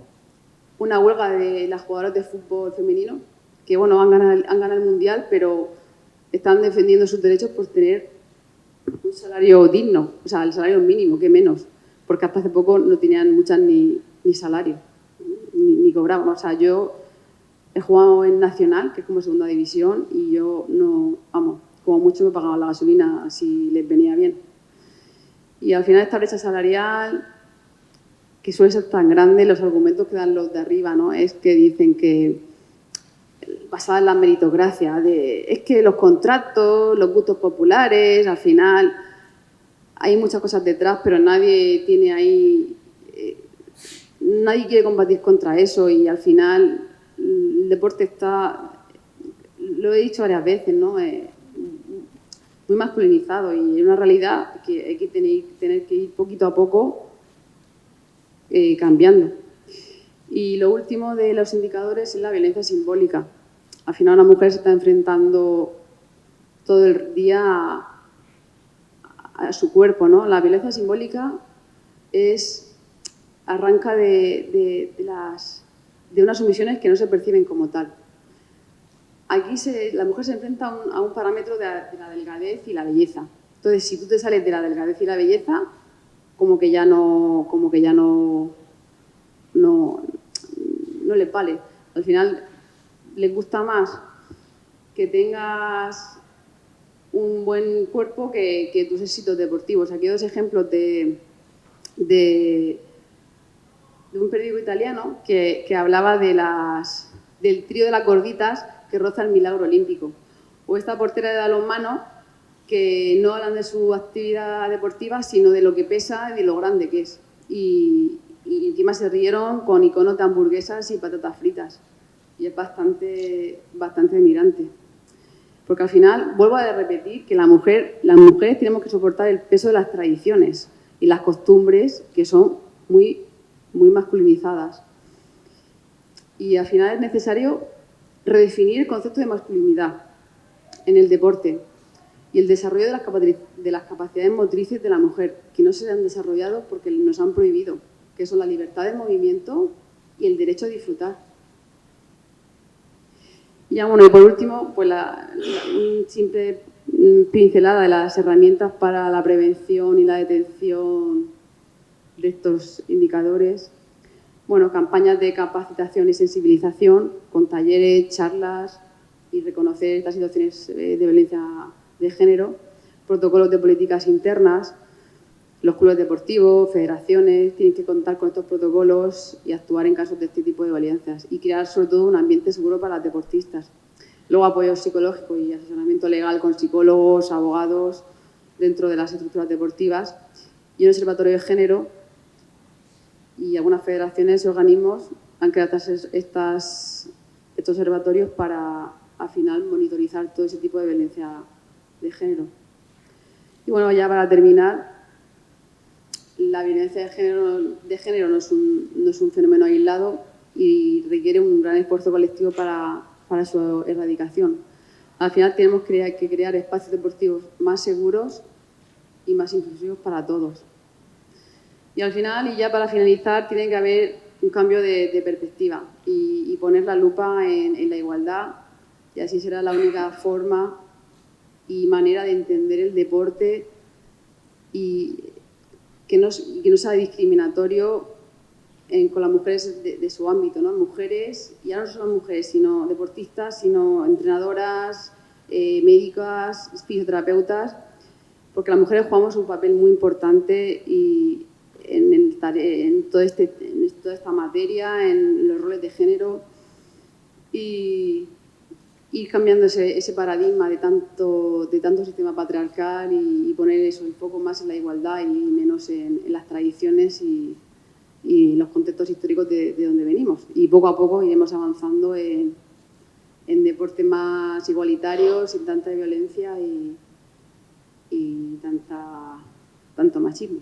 una huelga de las jugadoras de fútbol femenino que, bueno, han ganado el Mundial, pero están defendiendo sus derechos por tener un salario digno, o sea, el salario mínimo, que menos, porque hasta hace poco no tenían muchas ni salario, ni cobraban. O sea, yo he jugado en Nacional, que es como segunda división, y yo no, vamos, como mucho me pagaban la gasolina si les venía bien. Y al final esta brecha salarial, que suele ser tan grande, los argumentos que dan los de arriba, ¿no? Es que dicen que basada en la meritocracia, es que los contratos, los gustos populares, al final hay muchas cosas detrás, pero nadie tiene ahí, nadie quiere combatir contra eso y al final el deporte está, lo he dicho varias veces, ¿no? Muy masculinizado y es una realidad que hay que tener que ir poquito a poco cambiando. Y lo último de los indicadores es la violencia simbólica. Al final una mujer se está enfrentando todo el día a su cuerpo, ¿no? La violencia simbólica arranca de unas omisiones que no se perciben como tal. Aquí la mujer se enfrenta a un parámetro de la delgadez y la belleza. Entonces, si tú te sales de la delgadez y la belleza, como que ya no les vale. Al final les gusta más que tengas un buen cuerpo que tus éxitos deportivos. Aquí hay dos ejemplos de un periódico italiano que hablaba del trío de las gorditas que roza el milagro olímpico. O esta portera de balonmano que no hablan de su actividad deportiva, sino de lo que pesa y de lo grande que es. Y encima se rieron con iconos de hamburguesas y patatas fritas. Y es bastante admirante. Porque al final, vuelvo a repetir, que las mujeres tenemos que soportar el peso de las tradiciones y las costumbres que son muy, muy masculinizadas. Y al final es necesario redefinir el concepto de masculinidad en el deporte y el desarrollo de las capacidades motrices de la mujer, que no se han desarrollado porque nos han prohibido, que son la libertad de movimiento y el derecho a disfrutar. Y bueno, y por último, pues una simple pincelada de las herramientas para la prevención y la detención de estos indicadores. Bueno, campañas de capacitación y sensibilización con talleres, charlas y reconocer estas situaciones de violencia de género, protocolos de políticas internas. Los clubes deportivos, federaciones, tienen que contar con estos protocolos y actuar en casos de este tipo de violencias y crear sobre todo un ambiente seguro para las deportistas. Luego apoyo psicológico y asesoramiento legal con psicólogos, abogados dentro de las estructuras deportivas y un observatorio de género, y algunas federaciones y organismos han creado estos observatorios para al final monitorizar todo ese tipo de violencia de género. Y bueno, ya para terminar, la violencia de género no es un fenómeno aislado y requiere un gran esfuerzo colectivo para su erradicación. Al final tenemos que crear espacios deportivos más seguros y más inclusivos para todos. Y al final, y ya para finalizar, tiene que haber un cambio de perspectiva y poner la lupa en la igualdad, y así será la única forma y manera de entender el deporte y que no sea discriminatorio con las mujeres de su ámbito, ¿no? Mujeres, y ya no solo mujeres, sino deportistas, sino entrenadoras, médicas, fisioterapeutas, porque las mujeres jugamos un papel muy importante en toda esta materia, en los roles de género, y ir cambiando ese paradigma de tanto sistema patriarcal y poner eso, el foco más en la igualdad y menos en las tradiciones y los contextos históricos de donde venimos. Y poco a poco iremos avanzando en deportes más igualitarios, sin tanta violencia y tanto machismo.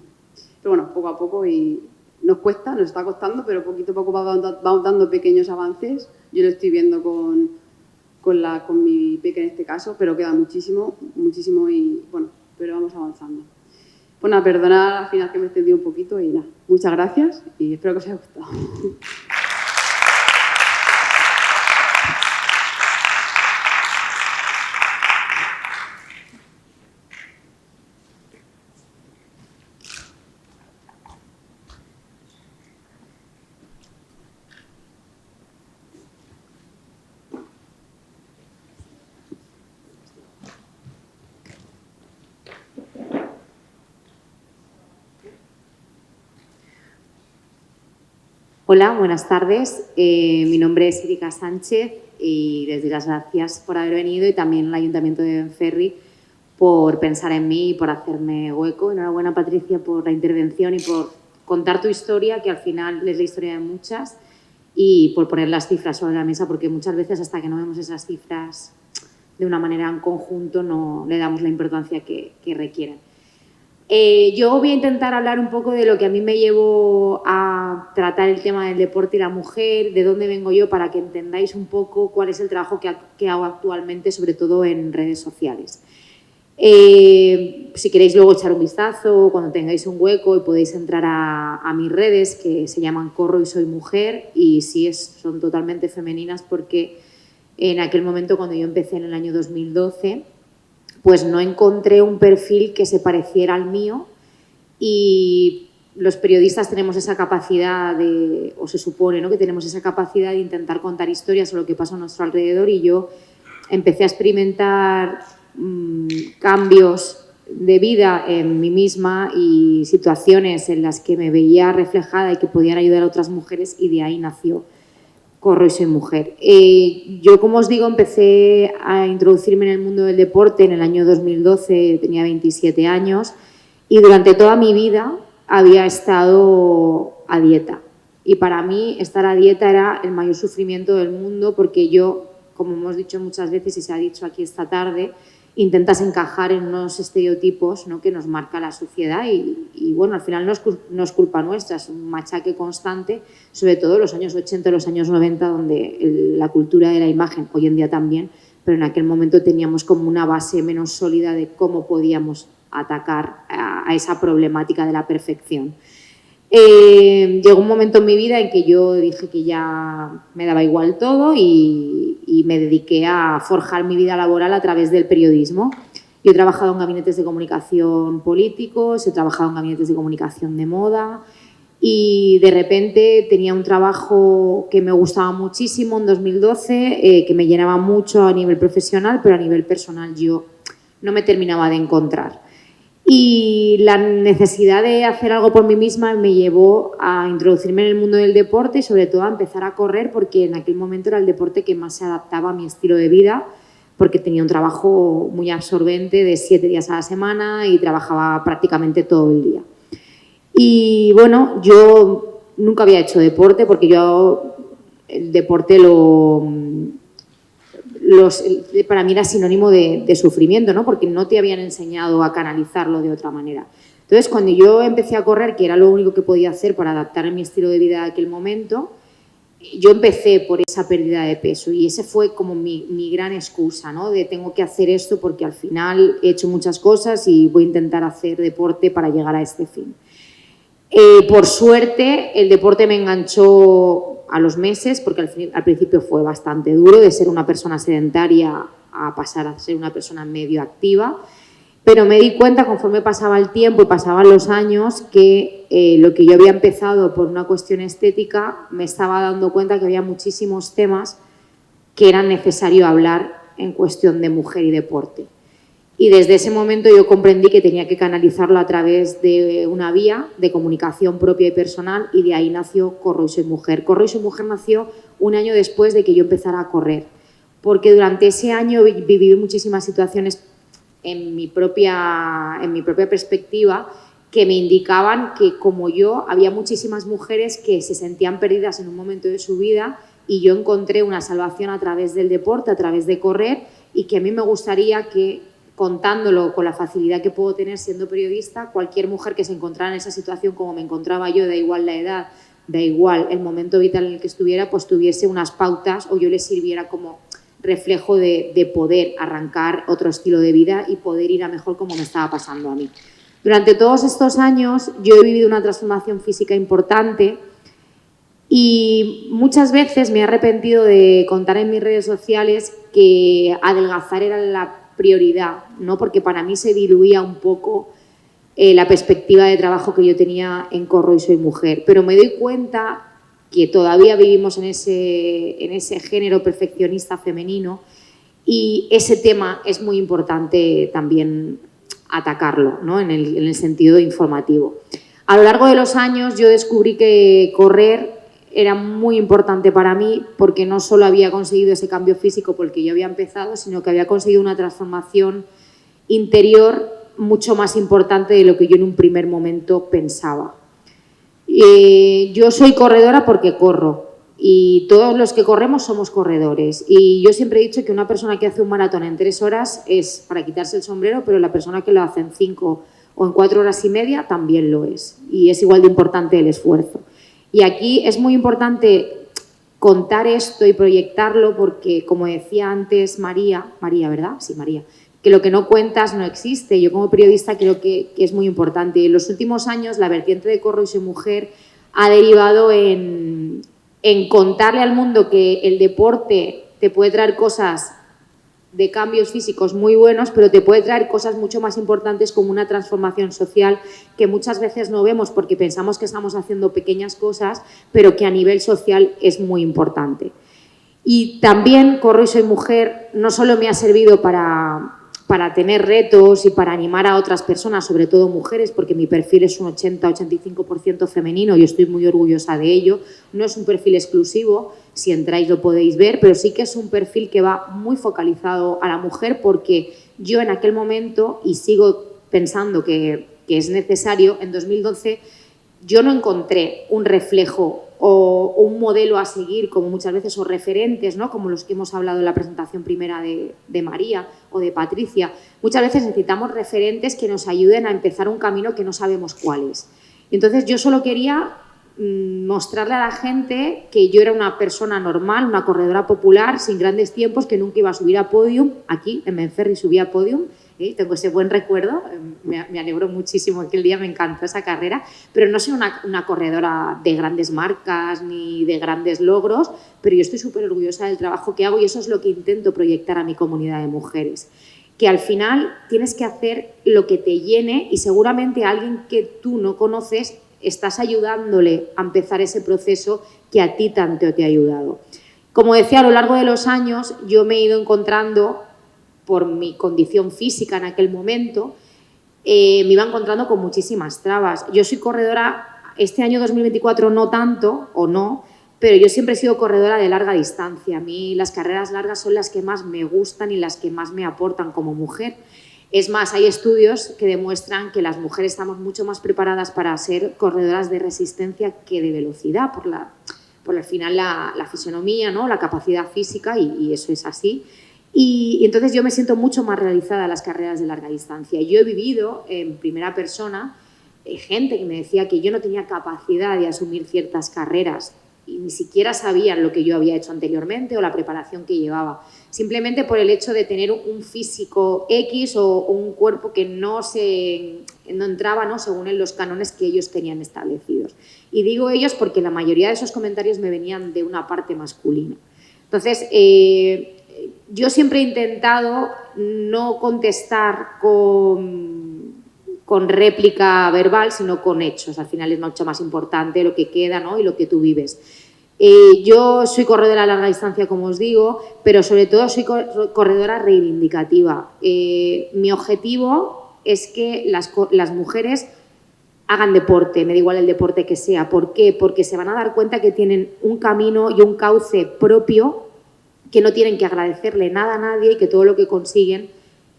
Pero bueno, poco a poco, y nos está costando, pero poquito a poco vamos dando pequeños avances. Yo lo estoy viendo con mi peque en este caso, pero queda muchísimo y bueno, pero vamos avanzando. Bueno, perdonad al final que me he extendido un poquito y nada, muchas gracias y espero que os haya gustado. Hola, buenas tardes. Mi nombre es Erika Sánchez y les doy las gracias por haber venido y también al Ayuntamiento de Benferri por pensar en mí y por hacerme hueco. Enhorabuena, Patricia, por la intervención y por contar tu historia, que al final es la historia de muchas, y por poner las cifras sobre la mesa, porque muchas veces hasta que no vemos esas cifras de una manera en conjunto no le damos la importancia que requieren. Yo voy a intentar hablar un poco de lo que a mí me llevó a tratar el tema del deporte y la mujer, de dónde vengo yo, para que entendáis un poco cuál es el trabajo que hago actualmente, sobre todo en redes sociales. Si queréis luego echar un vistazo, cuando tengáis un hueco, y podéis entrar a mis redes, que se llaman Corro y Soy Mujer, y sí son totalmente femeninas, porque en aquel momento, cuando yo empecé en el año 2012, pues no encontré un perfil que se pareciera al mío y los periodistas tenemos esa capacidad o se supone, ¿no?, que tenemos esa capacidad de intentar contar historias o lo que pasa a nuestro alrededor, y yo empecé a experimentar cambios de vida en mí misma y situaciones en las que me veía reflejada y que podían ayudar a otras mujeres, y de ahí nació Corro y soy mujer. Yo, como os digo, empecé a introducirme en el mundo del deporte en el año 2012, tenía 27 años, y durante toda mi vida había estado a dieta. Y para mí estar a dieta era el mayor sufrimiento del mundo, porque yo, como hemos dicho muchas veces y se ha dicho aquí esta tarde, intentas encajar en unos estereotipos, ¿no?, que nos marca la sociedad y bueno, al final no es culpa nuestra, es un machaque constante, sobre todo en los años 80 y los años 90, donde la cultura de la imagen, hoy en día también, pero en aquel momento teníamos como una base menos sólida de cómo podíamos atacar a esa problemática de la perfección. Llegó un momento en mi vida en que yo dije que ya me daba igual todo y me dediqué a forjar mi vida laboral a través del periodismo. Yo he trabajado en gabinetes de comunicación políticos, he trabajado en gabinetes de comunicación de moda, y de repente tenía un trabajo que me gustaba muchísimo en 2012, que me llenaba mucho a nivel profesional, pero a nivel personal yo no me terminaba de encontrar. Y la necesidad de hacer algo por mí misma me llevó a introducirme en el mundo del deporte y sobre todo a empezar a correr, porque en aquel momento era el deporte que más se adaptaba a mi estilo de vida, porque tenía un trabajo muy absorbente de 7 días a la semana y trabajaba prácticamente todo el día. Y bueno, yo nunca había hecho deporte, porque yo el deporte para mí era sinónimo de sufrimiento, ¿no?, porque no te habían enseñado a canalizarlo de otra manera. Entonces, cuando yo empecé a correr, que era lo único que podía hacer para adaptar a mi estilo de vida de aquel momento, yo empecé por esa pérdida de peso, y ese fue como mi gran excusa, ¿no?, de tengo que hacer esto porque al final he hecho muchas cosas y voy a intentar hacer deporte para llegar a este fin. Por suerte, el deporte me enganchó a los meses, porque al principio fue bastante duro, de ser una persona sedentaria a pasar a ser una persona medio activa, pero me di cuenta conforme pasaba el tiempo y pasaban los años que lo que yo había empezado por una cuestión estética, me estaba dando cuenta que había muchísimos temas que eran necesario hablar en cuestión de mujer y deporte. Y desde ese momento yo comprendí que tenía que canalizarlo a través de una vía de comunicación propia y personal, y de ahí nació Corro y soy mujer. Corro y soy mujer nació un año después de que yo empezara a correr, porque durante ese año viví muchísimas situaciones en mi propia perspectiva que me indicaban que, como yo, había muchísimas mujeres que se sentían perdidas en un momento de su vida, y yo encontré una salvación a través del deporte, a través de correr, y que a mí me gustaría que, contándolo con la facilidad que puedo tener siendo periodista, cualquier mujer que se encontrara en esa situación como me encontraba yo, da igual la edad, da igual el momento vital en el que estuviera, pues tuviese unas pautas o yo le sirviera como reflejo de poder arrancar otro estilo de vida y poder ir a mejor, como me estaba pasando a mí. Durante todos estos años yo he vivido una transformación física importante, y muchas veces me he arrepentido de contar en mis redes sociales que adelgazar era la prioridad, ¿no?, porque para mí se diluía un poco la perspectiva de trabajo que yo tenía en Corro y soy mujer, pero me doy cuenta que todavía vivimos en ese género perfeccionista femenino, y ese tema es muy importante también atacarlo, ¿no?, en el sentido informativo. A lo largo de los años yo descubrí que correr era muy importante para mí, porque no solo había conseguido ese cambio físico por el que yo había empezado, sino que había conseguido una transformación interior mucho más importante de lo que yo en un primer momento pensaba. Yo soy corredora porque corro, y todos los que corremos somos corredores, y yo siempre he dicho que una persona que hace un maratón en 3 horas es para quitarse el sombrero, pero la persona que lo hace en 5 o en 4 horas y media también lo es, y es igual de importante el esfuerzo. Y aquí es muy importante contar esto y proyectarlo porque, como decía antes María, ¿verdad? Sí, María, que lo que no cuentas no existe. Yo, como periodista, creo que es muy importante. En los últimos años la vertiente de Corro y soy mujer ha derivado en contarle al mundo que el deporte te puede traer cosas de cambios físicos muy buenos, pero te puede traer cosas mucho más importantes como una transformación social que muchas veces no vemos porque pensamos que estamos haciendo pequeñas cosas, pero que a nivel social es muy importante. Y también Corro y Soy Mujer no solo me ha servido para tener retos y para animar a otras personas, sobre todo mujeres, porque mi perfil es un 80-85% femenino y estoy muy orgullosa de ello. No es un perfil exclusivo, si entráis lo podéis ver, pero sí que es un perfil que va muy focalizado a la mujer porque yo en aquel momento, y sigo pensando que es necesario, en 2012 yo no encontré un reflejo o un modelo a seguir, como muchas veces, o referentes, ¿no? Como los que hemos hablado en la presentación primera de María o de Patricia. Muchas veces necesitamos referentes que nos ayuden a empezar un camino que no sabemos cuál es. Entonces yo solo quería mostrarle a la gente que yo era una persona normal, una corredora popular, sin grandes tiempos, que nunca iba a subir a podium. Aquí en Benferri subí a podium. Tengo ese buen recuerdo, me alegró muchísimo aquel día, me encantó esa carrera, pero no soy una corredora de grandes marcas ni de grandes logros, pero yo estoy súper orgullosa del trabajo que hago y eso es lo que intento proyectar a mi comunidad de mujeres. Que al final tienes que hacer lo que te llene y seguramente a alguien que tú no conoces estás ayudándole a empezar ese proceso que a ti tanto te ha ayudado. Como decía, a lo largo de los años yo me he ido encontrando, por mi condición física en aquel momento, me iba encontrando con muchísimas trabas. Yo soy corredora, este año 2024 no tanto, o no, pero yo siempre he sido corredora de larga distancia. A mí las carreras largas son las que más me gustan y las que más me aportan como mujer. Es más, hay estudios que demuestran que las mujeres estamos mucho más preparadas para ser corredoras de resistencia que de velocidad, por al final la fisonomía, ¿no? La capacidad física, y eso es así. Y entonces yo me siento mucho más realizada en las carreras de larga distancia. Yo he vivido en primera persona gente que me decía que yo no tenía capacidad de asumir ciertas carreras y ni siquiera sabían lo que yo había hecho anteriormente o la preparación que llevaba. Simplemente por el hecho de tener un físico X o un cuerpo que no entraba, ¿no? Según en los cánones que ellos tenían establecidos. Y digo ellos porque la mayoría de esos comentarios me venían de una parte masculina. Entonces, yo siempre he intentado no contestar con réplica verbal, sino con hechos. Al final es mucho más importante lo que queda, ¿no? Y lo que tú vives. Yo soy corredora a larga distancia, como os digo, pero sobre todo soy corredora reivindicativa. Mi objetivo es que las mujeres hagan deporte, me da igual el deporte que sea. ¿Por qué? Porque se van a dar cuenta que tienen un camino y un cauce propio, que no tienen que agradecerle nada a nadie y que todo lo que consiguen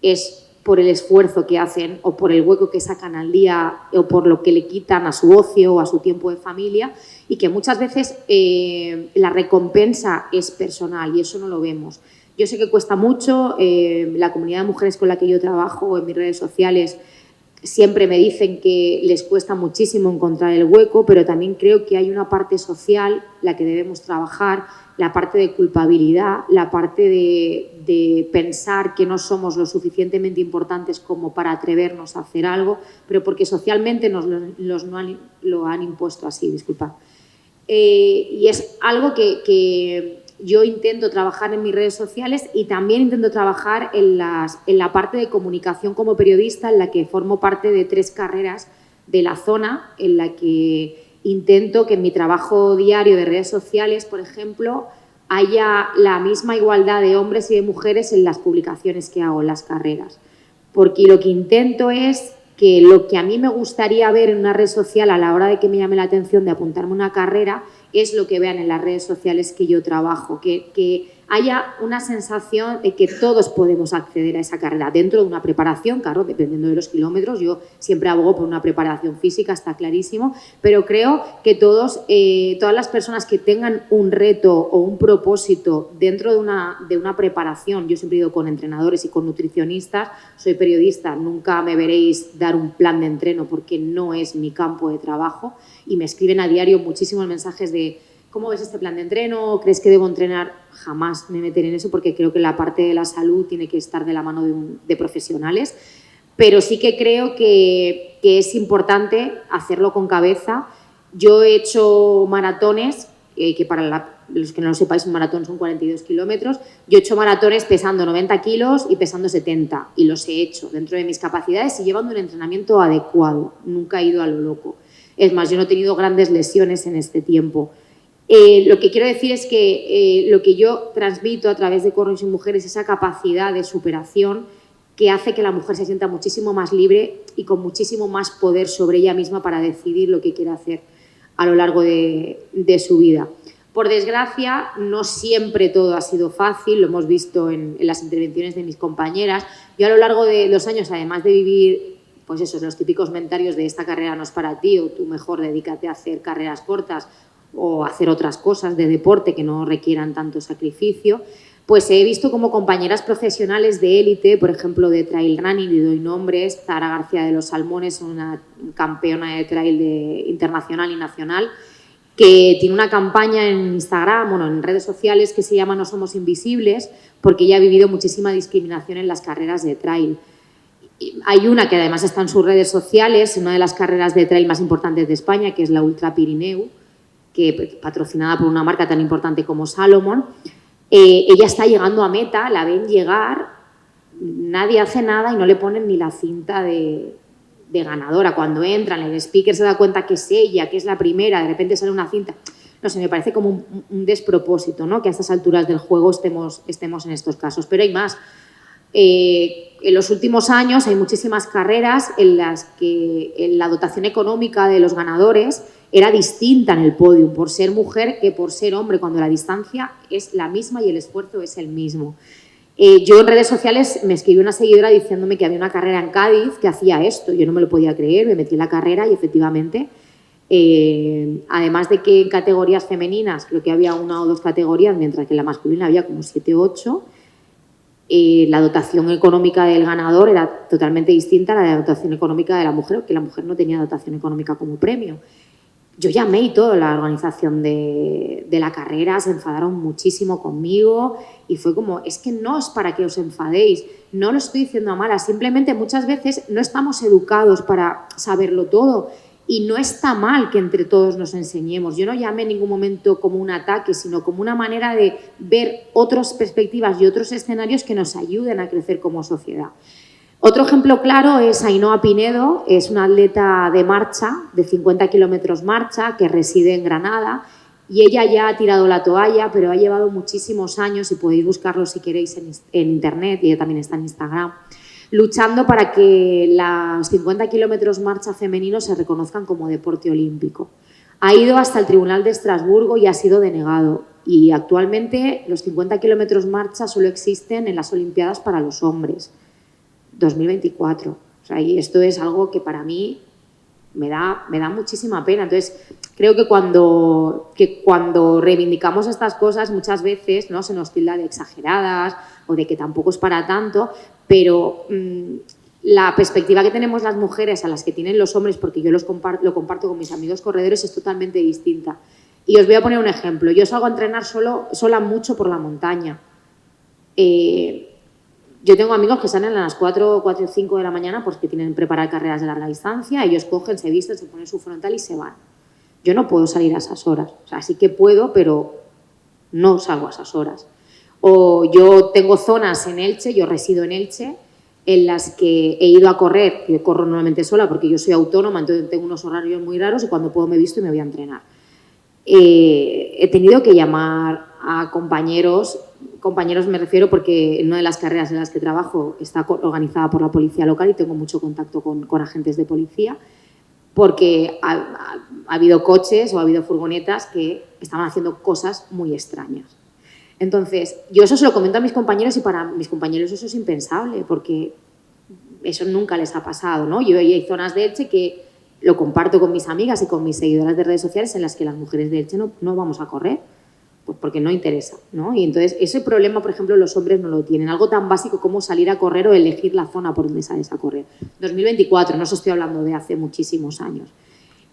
es por el esfuerzo que hacen o por el hueco que sacan al día o por lo que le quitan a su ocio o a su tiempo de familia, y que muchas veces la recompensa es personal y eso no lo vemos. Yo sé que cuesta mucho, la comunidad de mujeres con la que yo trabajo en mis redes sociales siempre me dicen que les cuesta muchísimo encontrar el hueco, pero también creo que hay una parte social la que debemos trabajar, la parte de culpabilidad, la parte de pensar que no somos lo suficientemente importantes como para atrevernos a hacer algo, pero porque socialmente nos lo han impuesto así, disculpa. Y es algo que yo intento trabajar en mis redes sociales y también intento trabajar en la parte de comunicación como periodista, en la que formo parte de 3 carreras de la zona, en la que intento que en mi trabajo diario de redes sociales, por ejemplo, haya la misma igualdad de hombres y de mujeres en las publicaciones que hago en las carreras. Porque lo que intento es que lo que a mí me gustaría ver en una red social a la hora de que me llame la atención de apuntarme a una carrera es lo que vean en las redes sociales que yo trabajo, que haya una sensación de que todos podemos acceder a esa carrera dentro de una preparación, claro, dependiendo de los kilómetros. Yo siempre abogo por una preparación física, está clarísimo, pero creo que todas las personas que tengan un reto o un propósito dentro de una preparación, yo siempre he ido con entrenadores y con nutricionistas, soy periodista, nunca me veréis dar un plan de entreno porque no es mi campo de trabajo, y me escriben a diario muchísimos mensajes de ¿cómo ves este plan de entreno? ¿Crees que debo entrenar? Jamás me meteré en eso porque creo que la parte de la salud tiene que estar de la mano de profesionales, pero sí que creo que es importante hacerlo con cabeza. Yo he hecho maratones que para los que no lo sepáis, un maratón son 42 kilómetros. Yo he hecho maratones pesando 90 kilos y pesando 70, y los he hecho dentro de mis capacidades y llevando un entrenamiento adecuado. Nunca he ido a lo loco. Es más, yo no he tenido grandes lesiones en este tiempo. Lo que quiero decir es que lo que yo transmito a través de Corro Sin Mujeres es esa capacidad de superación que hace que la mujer se sienta muchísimo más libre y con muchísimo más poder sobre ella misma para decidir lo que quiere hacer a lo largo de su vida. Por desgracia, no siempre todo ha sido fácil, lo hemos visto en las intervenciones de mis compañeras. Yo a lo largo de los años, además de vivir pues esos, los típicos comentarios de esta carrera no es para ti, o tú mejor dedícate a hacer carreras cortas o hacer otras cosas de deporte que no requieran tanto sacrificio, pues he visto como compañeras profesionales de élite, por ejemplo de trail running, y doy nombres, Zara García de los Salmones, una campeona de trail internacional y nacional, que tiene una campaña en Instagram, bueno, en redes sociales, que se llama No Somos Invisibles, porque ella ha vivido muchísima discriminación en las carreras de trail. Hay una que además está en sus redes sociales, una de las carreras de trail más importantes de España, que es la Ultra Pirineu, que patrocinada por una marca tan importante como Salomon. Ella está llegando a meta, la ven llegar, nadie hace nada y no le ponen ni la cinta de ganadora. Cuando entran, el speaker se da cuenta que es ella, que es la primera, de repente sale una cinta. No sé, me parece como un despropósito, ¿no?, que a estas alturas del juego estemos en estos casos. Pero hay más. En los últimos años hay muchísimas carreras en las que la dotación económica de los ganadores era distinta en el podium, por ser mujer que por ser hombre, cuando la distancia es la misma y el esfuerzo es el mismo. Yo en redes sociales me escribió una seguidora diciéndome que había una carrera en Cádiz que hacía esto. Yo no me lo podía creer, me metí en la carrera y efectivamente, además de que en categorías femeninas creo que había 1 o 2 categorías, mientras que en la masculina había como 7 o 8, la dotación económica del ganador era totalmente distinta a la dotación económica de la mujer, porque la mujer no tenía dotación económica como premio. Yo llamé y todo, la organización de la carrera, se enfadaron muchísimo conmigo y fue como, es que no es para que os enfadéis, no lo estoy diciendo a malas, simplemente muchas veces no estamos educados para saberlo todo y no está mal que entre todos nos enseñemos. Yo no llamé en ningún momento como un ataque, sino como una manera de ver otras perspectivas y otros escenarios que nos ayuden a crecer como sociedad. Otro ejemplo claro es Ainhoa Pinedo, es una atleta de marcha, de 50 kilómetros marcha, que reside en Granada, y ella ya ha tirado la toalla, pero ha llevado muchísimos años, y podéis buscarlo si queréis en internet, y ella también está en Instagram, luchando para que los 50 kilómetros marcha femeninos se reconozcan como deporte olímpico. Ha ido hasta el Tribunal de Estrasburgo y ha sido denegado, y actualmente los 50 kilómetros marcha solo existen en las Olimpiadas para los hombres. 2024. O sea, y esto es algo que para mí me da muchísima pena. Entonces, creo que cuando reivindicamos estas cosas muchas veces, ¿no?, se nos tilda de exageradas o de que tampoco es para tanto, pero la perspectiva que tenemos las mujeres a las que tienen los hombres, porque yo lo comparto con mis amigos corredores, es totalmente distinta. Y os voy a poner un ejemplo. Yo salgo a entrenar sola mucho por la montaña. Yo tengo amigos que salen a las 4 o 5 de la mañana porque tienen que preparar carreras de larga distancia, ellos cogen, se visten, se ponen su frontal y se van. Yo no puedo salir a esas horas. O sea, sí que puedo, pero no salgo a esas horas. O yo tengo zonas en Elche, yo resido en Elche, en las que he ido a correr. Yo corro normalmente sola porque yo soy autónoma, entonces tengo unos horarios muy raros y cuando puedo me visto y me voy a entrenar. He tenido que llamar a compañeros me refiero porque en una de las carreras en las que trabajo está organizada por la policía local y tengo mucho contacto con agentes de policía, porque ha habido coches o ha habido furgonetas que estaban haciendo cosas muy extrañas. Entonces, yo eso se lo comento a mis compañeros y para mis compañeros eso es impensable, porque eso nunca les ha pasado, ¿no? Yo hay zonas de Elche que lo comparto con mis amigas y con mis seguidoras de redes sociales en las que las mujeres de Elche no vamos a correr, pues porque no interesa, ¿no? Y entonces ese problema, por ejemplo, los hombres no lo tienen. Algo tan básico como salir a correr o elegir la zona por donde sales a correr. 2024, no os estoy hablando de hace muchísimos años.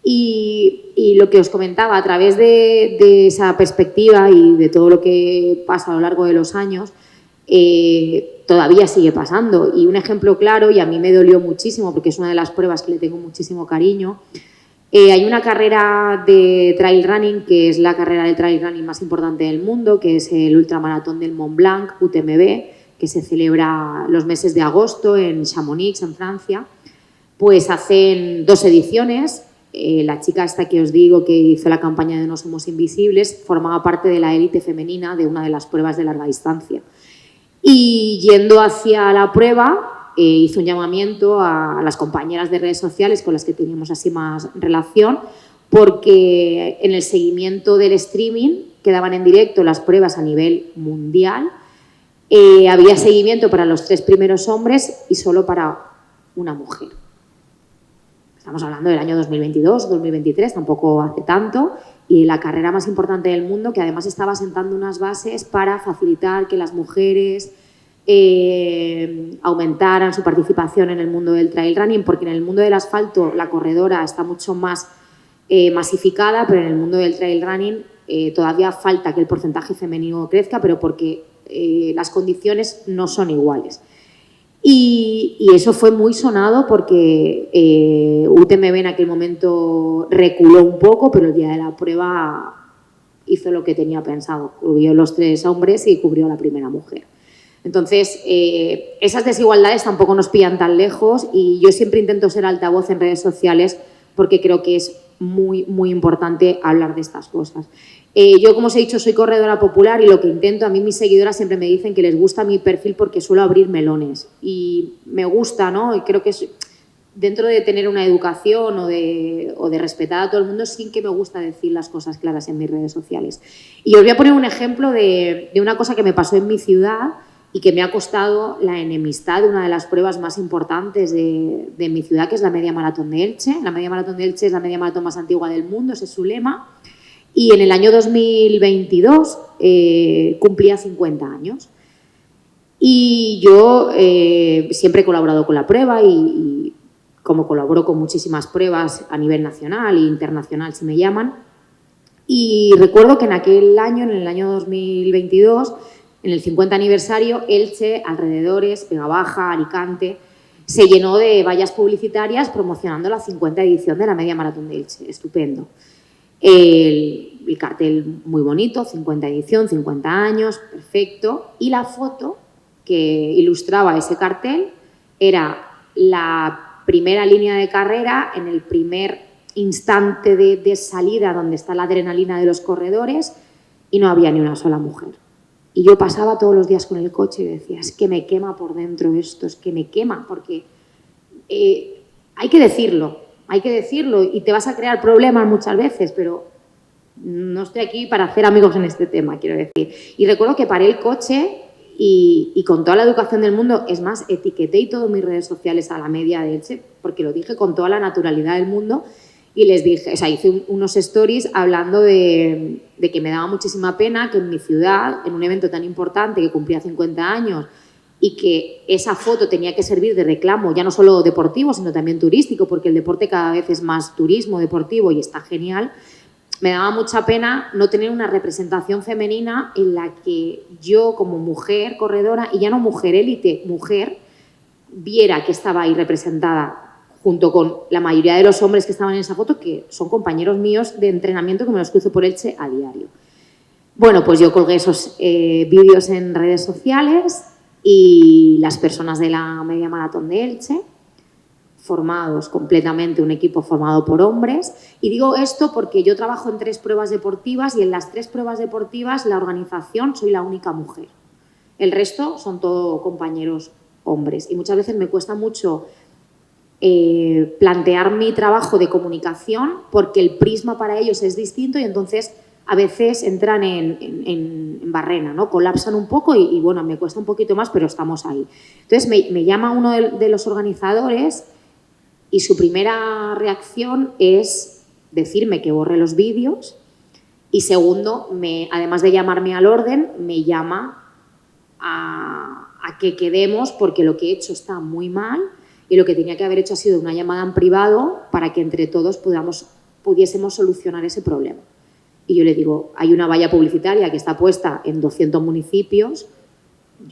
Y lo que os comentaba, a través de esa perspectiva y de todo lo que pasa a lo largo de los años, todavía sigue pasando. Y un ejemplo claro, y a mí me dolió muchísimo porque es una de las pruebas que le tengo muchísimo cariño, Hay una carrera de trail running, que es la carrera de trail running más importante del mundo, que es el ultramaratón del Mont Blanc, UTMB, que se celebra los meses de agosto en Chamonix, en Francia. Pues hacen 2 ediciones. La chica esta que os digo que hizo la campaña de No Somos Invisibles formaba parte de la élite femenina de una de las pruebas de larga distancia. Y yendo hacia la prueba, hizo un llamamiento a las compañeras de redes sociales con las que teníamos así más relación, porque en el seguimiento del streaming quedaban en directo las pruebas a nivel mundial. Había seguimiento para los 3 primeros hombres y solo para una mujer. Estamos hablando del año 2022, 2023, tampoco hace tanto, y la carrera más importante del mundo, que además estaba sentando unas bases para facilitar que las mujeres aumentaran su participación en el mundo del trail running, porque en el mundo del asfalto la corredora está mucho más masificada, pero en el mundo del trail running todavía falta que el porcentaje femenino crezca, pero porque las condiciones no son iguales. Y eso fue muy sonado porque UTMB en aquel momento reculó un poco, pero el día de la prueba hizo lo que tenía pensado. Cubrió los 3 hombres y cubrió la primera mujer. Entonces, esas desigualdades tampoco nos pillan tan lejos y yo siempre intento ser altavoz en redes sociales porque creo que es muy, muy importante hablar de estas cosas. Yo, como os he dicho, soy corredora popular y lo que intento, a mí mis seguidoras siempre me dicen que les gusta mi perfil porque suelo abrir melones y me gusta, ¿no? Y creo que es, dentro de tener una educación o de respetar a todo el mundo, sí que me gusta decir las cosas claras en mis redes sociales. Y os voy a poner un ejemplo de una cosa que me pasó en mi ciudad y que me ha costado la enemistad de una de las pruebas más importantes de mi ciudad, que es la Media Maratón de Elche. La Media Maratón de Elche es la media maratón más antigua del mundo, ese es su lema. Y en el año 2022 cumplía 50 años. Y yo siempre he colaborado con la prueba y como colaboro con muchísimas pruebas a nivel nacional e internacional, si me llaman. Y recuerdo que en aquel año, en el año 2022, en el 50 aniversario, Elche, alrededores, Vega Baja, Alicante, se llenó de vallas publicitarias promocionando la 50 edición de la Media Maratón de Elche. Estupendo. El cartel muy bonito, 50 edición, 50 años, perfecto. Y la foto que ilustraba ese cartel era la primera línea de carrera en el primer instante de salida donde está la adrenalina de los corredores y no había ni una sola mujer. Y yo pasaba todos los días con el coche y decía, es que me quema por dentro esto, es que me quema, porque hay que decirlo y te vas a crear problemas muchas veces, pero no estoy aquí para hacer amigos en este tema, quiero decir. Y recuerdo que paré el coche y con toda la educación del mundo, es más, etiqueté y todo en mis redes sociales a la Media de Elche, porque lo dije con toda la naturalidad del mundo y les dije, o sea, hice unos stories hablando de que me daba muchísima pena que en mi ciudad, en un evento tan importante que cumplía 50 años, y que esa foto tenía que servir de reclamo, ya no solo deportivo, sino también turístico, porque el deporte cada vez es más turismo deportivo y está genial. Me daba mucha pena no tener una representación femenina en la que yo, como mujer corredora, y ya no mujer élite, mujer, viera que estaba ahí representada junto con la mayoría de los hombres que estaban en esa foto, que son compañeros míos de entrenamiento que me los cruzo por Elche a diario. Bueno, pues yo colgué esos vídeos en redes sociales y las personas de la Media Maratón de Elche, formados completamente, un equipo formado por hombres. Y digo esto porque yo trabajo en 3 pruebas deportivas y en las 3 pruebas deportivas la organización soy la única mujer. El resto son todos compañeros hombres. Y muchas veces me cuesta mucho plantear mi trabajo de comunicación porque el prisma para ellos es distinto y entonces a veces entran en barrena, ¿no? Colapsan un poco y bueno, me cuesta un poquito más, pero estamos ahí. Entonces me llama uno de los organizadores y su primera reacción es decirme que borre los vídeos y segundo, además de llamarme al orden, me llama a que quedemos porque lo que he hecho está muy mal y lo que tenía que haber hecho ha sido una llamada en privado para que entre todos pudiésemos solucionar ese problema. Y yo le digo, hay una valla publicitaria que está puesta en 200 municipios,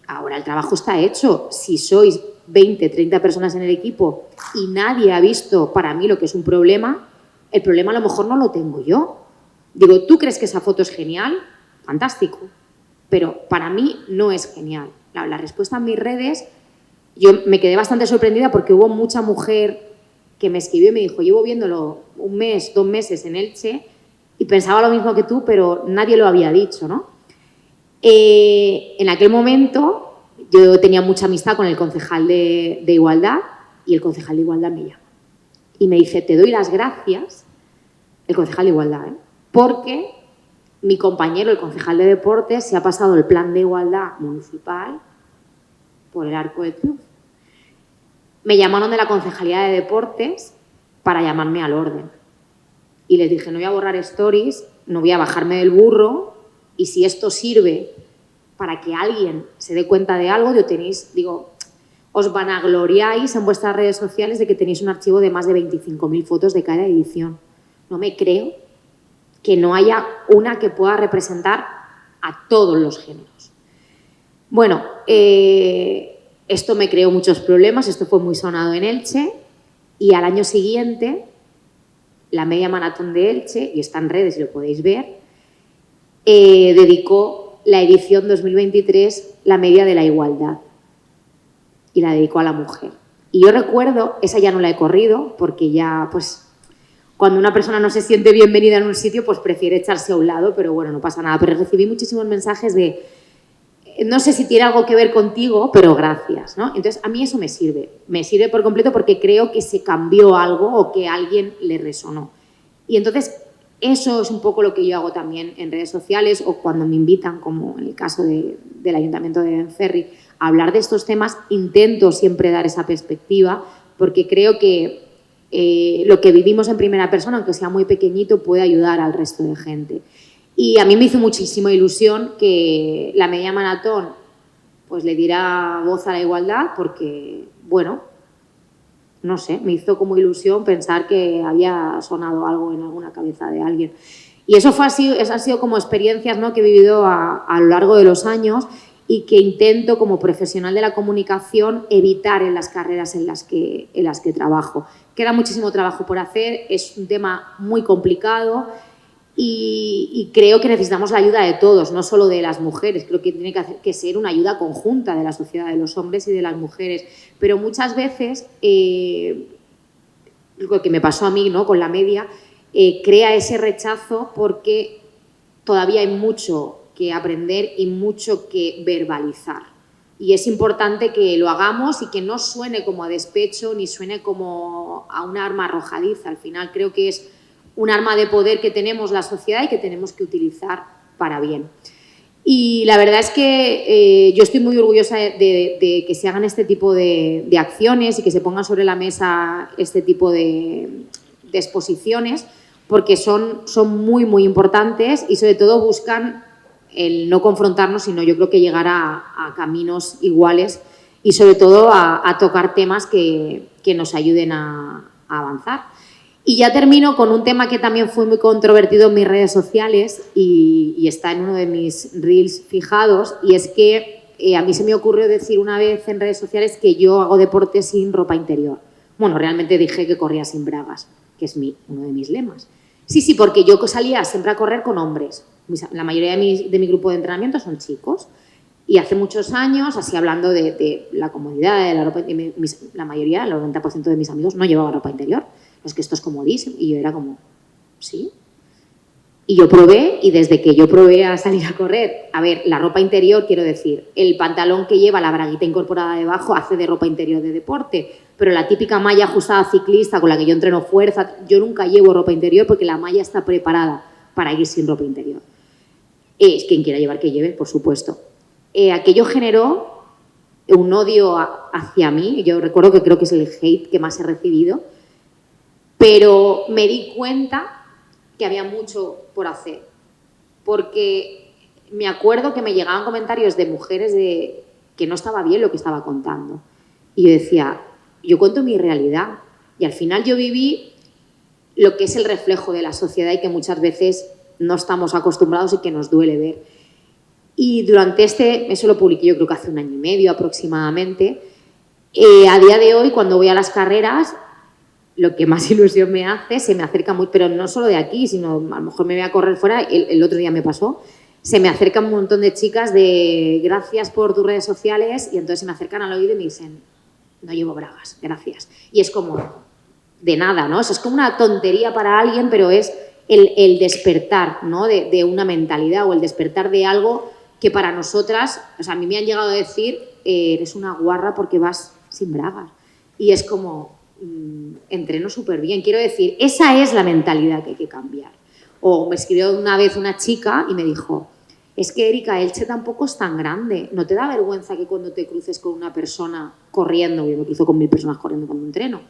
ahora el trabajo está hecho. Si sois 20, 30 personas en el equipo y nadie ha visto para mí lo que es un problema, el problema a lo mejor no lo tengo yo. Digo, ¿tú crees que esa foto es genial? Fantástico. Pero para mí no es genial. La respuesta en mis redes, yo me quedé bastante sorprendida porque hubo mucha mujer que me escribió y me dijo, llevo viéndolo 1 mes, 2 meses en Elche y pensaba lo mismo que tú, pero nadie lo había dicho, ¿no? En aquel momento yo tenía mucha amistad con el concejal de Igualdad y el concejal de Igualdad me llama y me dice, te doy las gracias, el concejal de Igualdad, porque mi compañero, el concejal de Deportes, se ha pasado el plan de igualdad municipal por el Arco de Triunfo. Me llamaron de la Concejalía de Deportes para llamarme al orden. Y les dije, no voy a borrar stories, no voy a bajarme del burro y si esto sirve para que alguien se dé cuenta de algo, os vanagloriáis en vuestras redes sociales de que tenéis un archivo de más de 25.000 fotos de cada edición. No me creo que no haya una que pueda representar a todos los géneros. Bueno, esto me creó muchos problemas, esto fue muy sonado en Elche y al año siguiente la media maratón de Elche, y está en redes y lo podéis ver, dedicó la edición 2023 la media de la igualdad y la dedicó a la mujer. Y yo recuerdo, esa ya no la he corrido porque ya pues cuando una persona no se siente bienvenida en un sitio pues prefiere echarse a un lado, pero bueno, no pasa nada. Pero recibí muchísimos mensajes de no sé si tiene algo que ver contigo, pero gracias, ¿no? Entonces, a mí eso me sirve por completo porque creo que se cambió algo o que a alguien le resonó. Y entonces, eso es un poco lo que yo hago también en redes sociales o cuando me invitan, como en el caso del Ayuntamiento de Benferri, a hablar de estos temas, intento siempre dar esa perspectiva porque creo que lo que vivimos en primera persona, aunque sea muy pequeñito, puede ayudar al resto de gente. Y a mí me hizo muchísima ilusión que la media maratón pues le diera voz a la igualdad porque, bueno, no sé, me hizo como ilusión pensar que había sonado algo en alguna cabeza de alguien. Y eso han sido como experiencias, ¿no?, que he vivido a lo largo de los años y que intento como profesional de la comunicación evitar en las carreras en las que trabajo. Queda muchísimo trabajo por hacer, es un tema muy complicado. Y creo que necesitamos la ayuda de todos, no solo de las mujeres. Creo que tiene que ser una ayuda conjunta de la sociedad, de los hombres y de las mujeres. Pero muchas veces, lo que me pasó a mí, ¿no?, con la media, crea ese rechazo porque todavía hay mucho que aprender y mucho que verbalizar. Y es importante que lo hagamos y que no suene como a despecho ni suene como a una arma arrojadiza. Al final creo que es un arma de poder que tenemos la sociedad y que tenemos que utilizar para bien. Y la verdad es que yo estoy muy orgullosa de que se hagan este tipo de acciones y que se pongan sobre la mesa este tipo de exposiciones porque son muy, muy importantes y sobre todo buscan el no confrontarnos, sino yo creo que llegar a caminos iguales y sobre todo a tocar temas que nos ayuden a avanzar. Y ya termino con un tema que también fue muy controvertido en mis redes sociales y está en uno de mis reels fijados, y es que a mí se me ocurrió decir una vez en redes sociales que yo hago deporte sin ropa interior. Bueno, realmente dije que corría sin bragas, que es uno de mis lemas. Sí, porque yo salía siempre a correr con hombres. La mayoría de mi grupo de entrenamiento son chicos. Y hace muchos años, así hablando de la comodidad, de la ropa, la mayoría, el 90% de mis amigos no llevaba ropa interior. Es que esto es comodísimo. Y yo era como, ¿sí? Y yo probé, y desde que yo probé a salir a correr, a ver, la ropa interior, quiero decir, el pantalón que lleva la braguita incorporada debajo hace de ropa interior de deporte, pero la típica malla ajustada ciclista con la que yo entreno fuerza, yo nunca llevo ropa interior porque la malla está preparada para ir sin ropa interior. Quien quiera llevar, que lleve, por supuesto. Aquello generó un odio hacia mí. Yo recuerdo que creo que es el hate que más he recibido, pero me di cuenta que había mucho por hacer, porque me acuerdo que me llegaban comentarios de mujeres de que no estaba bien lo que estaba contando. Y yo decía, yo cuento mi realidad y al final yo viví lo que es el reflejo de la sociedad y que muchas veces no estamos acostumbrados y que nos duele ver. Y durante eso lo publiqué yo creo que hace 1 año y medio aproximadamente. A día de hoy, cuando voy a las carreras, lo que más ilusión me hace, se me acerca muy, pero no solo de aquí, sino a lo mejor me voy a correr fuera, el otro día me pasó, se me acercan un montón de chicas de gracias por tus redes sociales y entonces se me acercan al oído y me dicen, no llevo bragas, gracias. Y es como, de nada, ¿no? O sea, es como una tontería para alguien, pero es el despertar, ¿no? de una mentalidad o el despertar de algo que para nosotras, o sea, a mí me han llegado a decir, eres una guarra porque vas sin bragas. Y es como, entreno súper bien. Quiero decir, esa es la mentalidad que hay que cambiar. O me escribió una vez una chica y me dijo, es que Erika, Elche tampoco es tan grande. ¿No te da vergüenza que cuando te cruces con una persona corriendo, yo me cruzo con 1000 personas corriendo cuando entreno,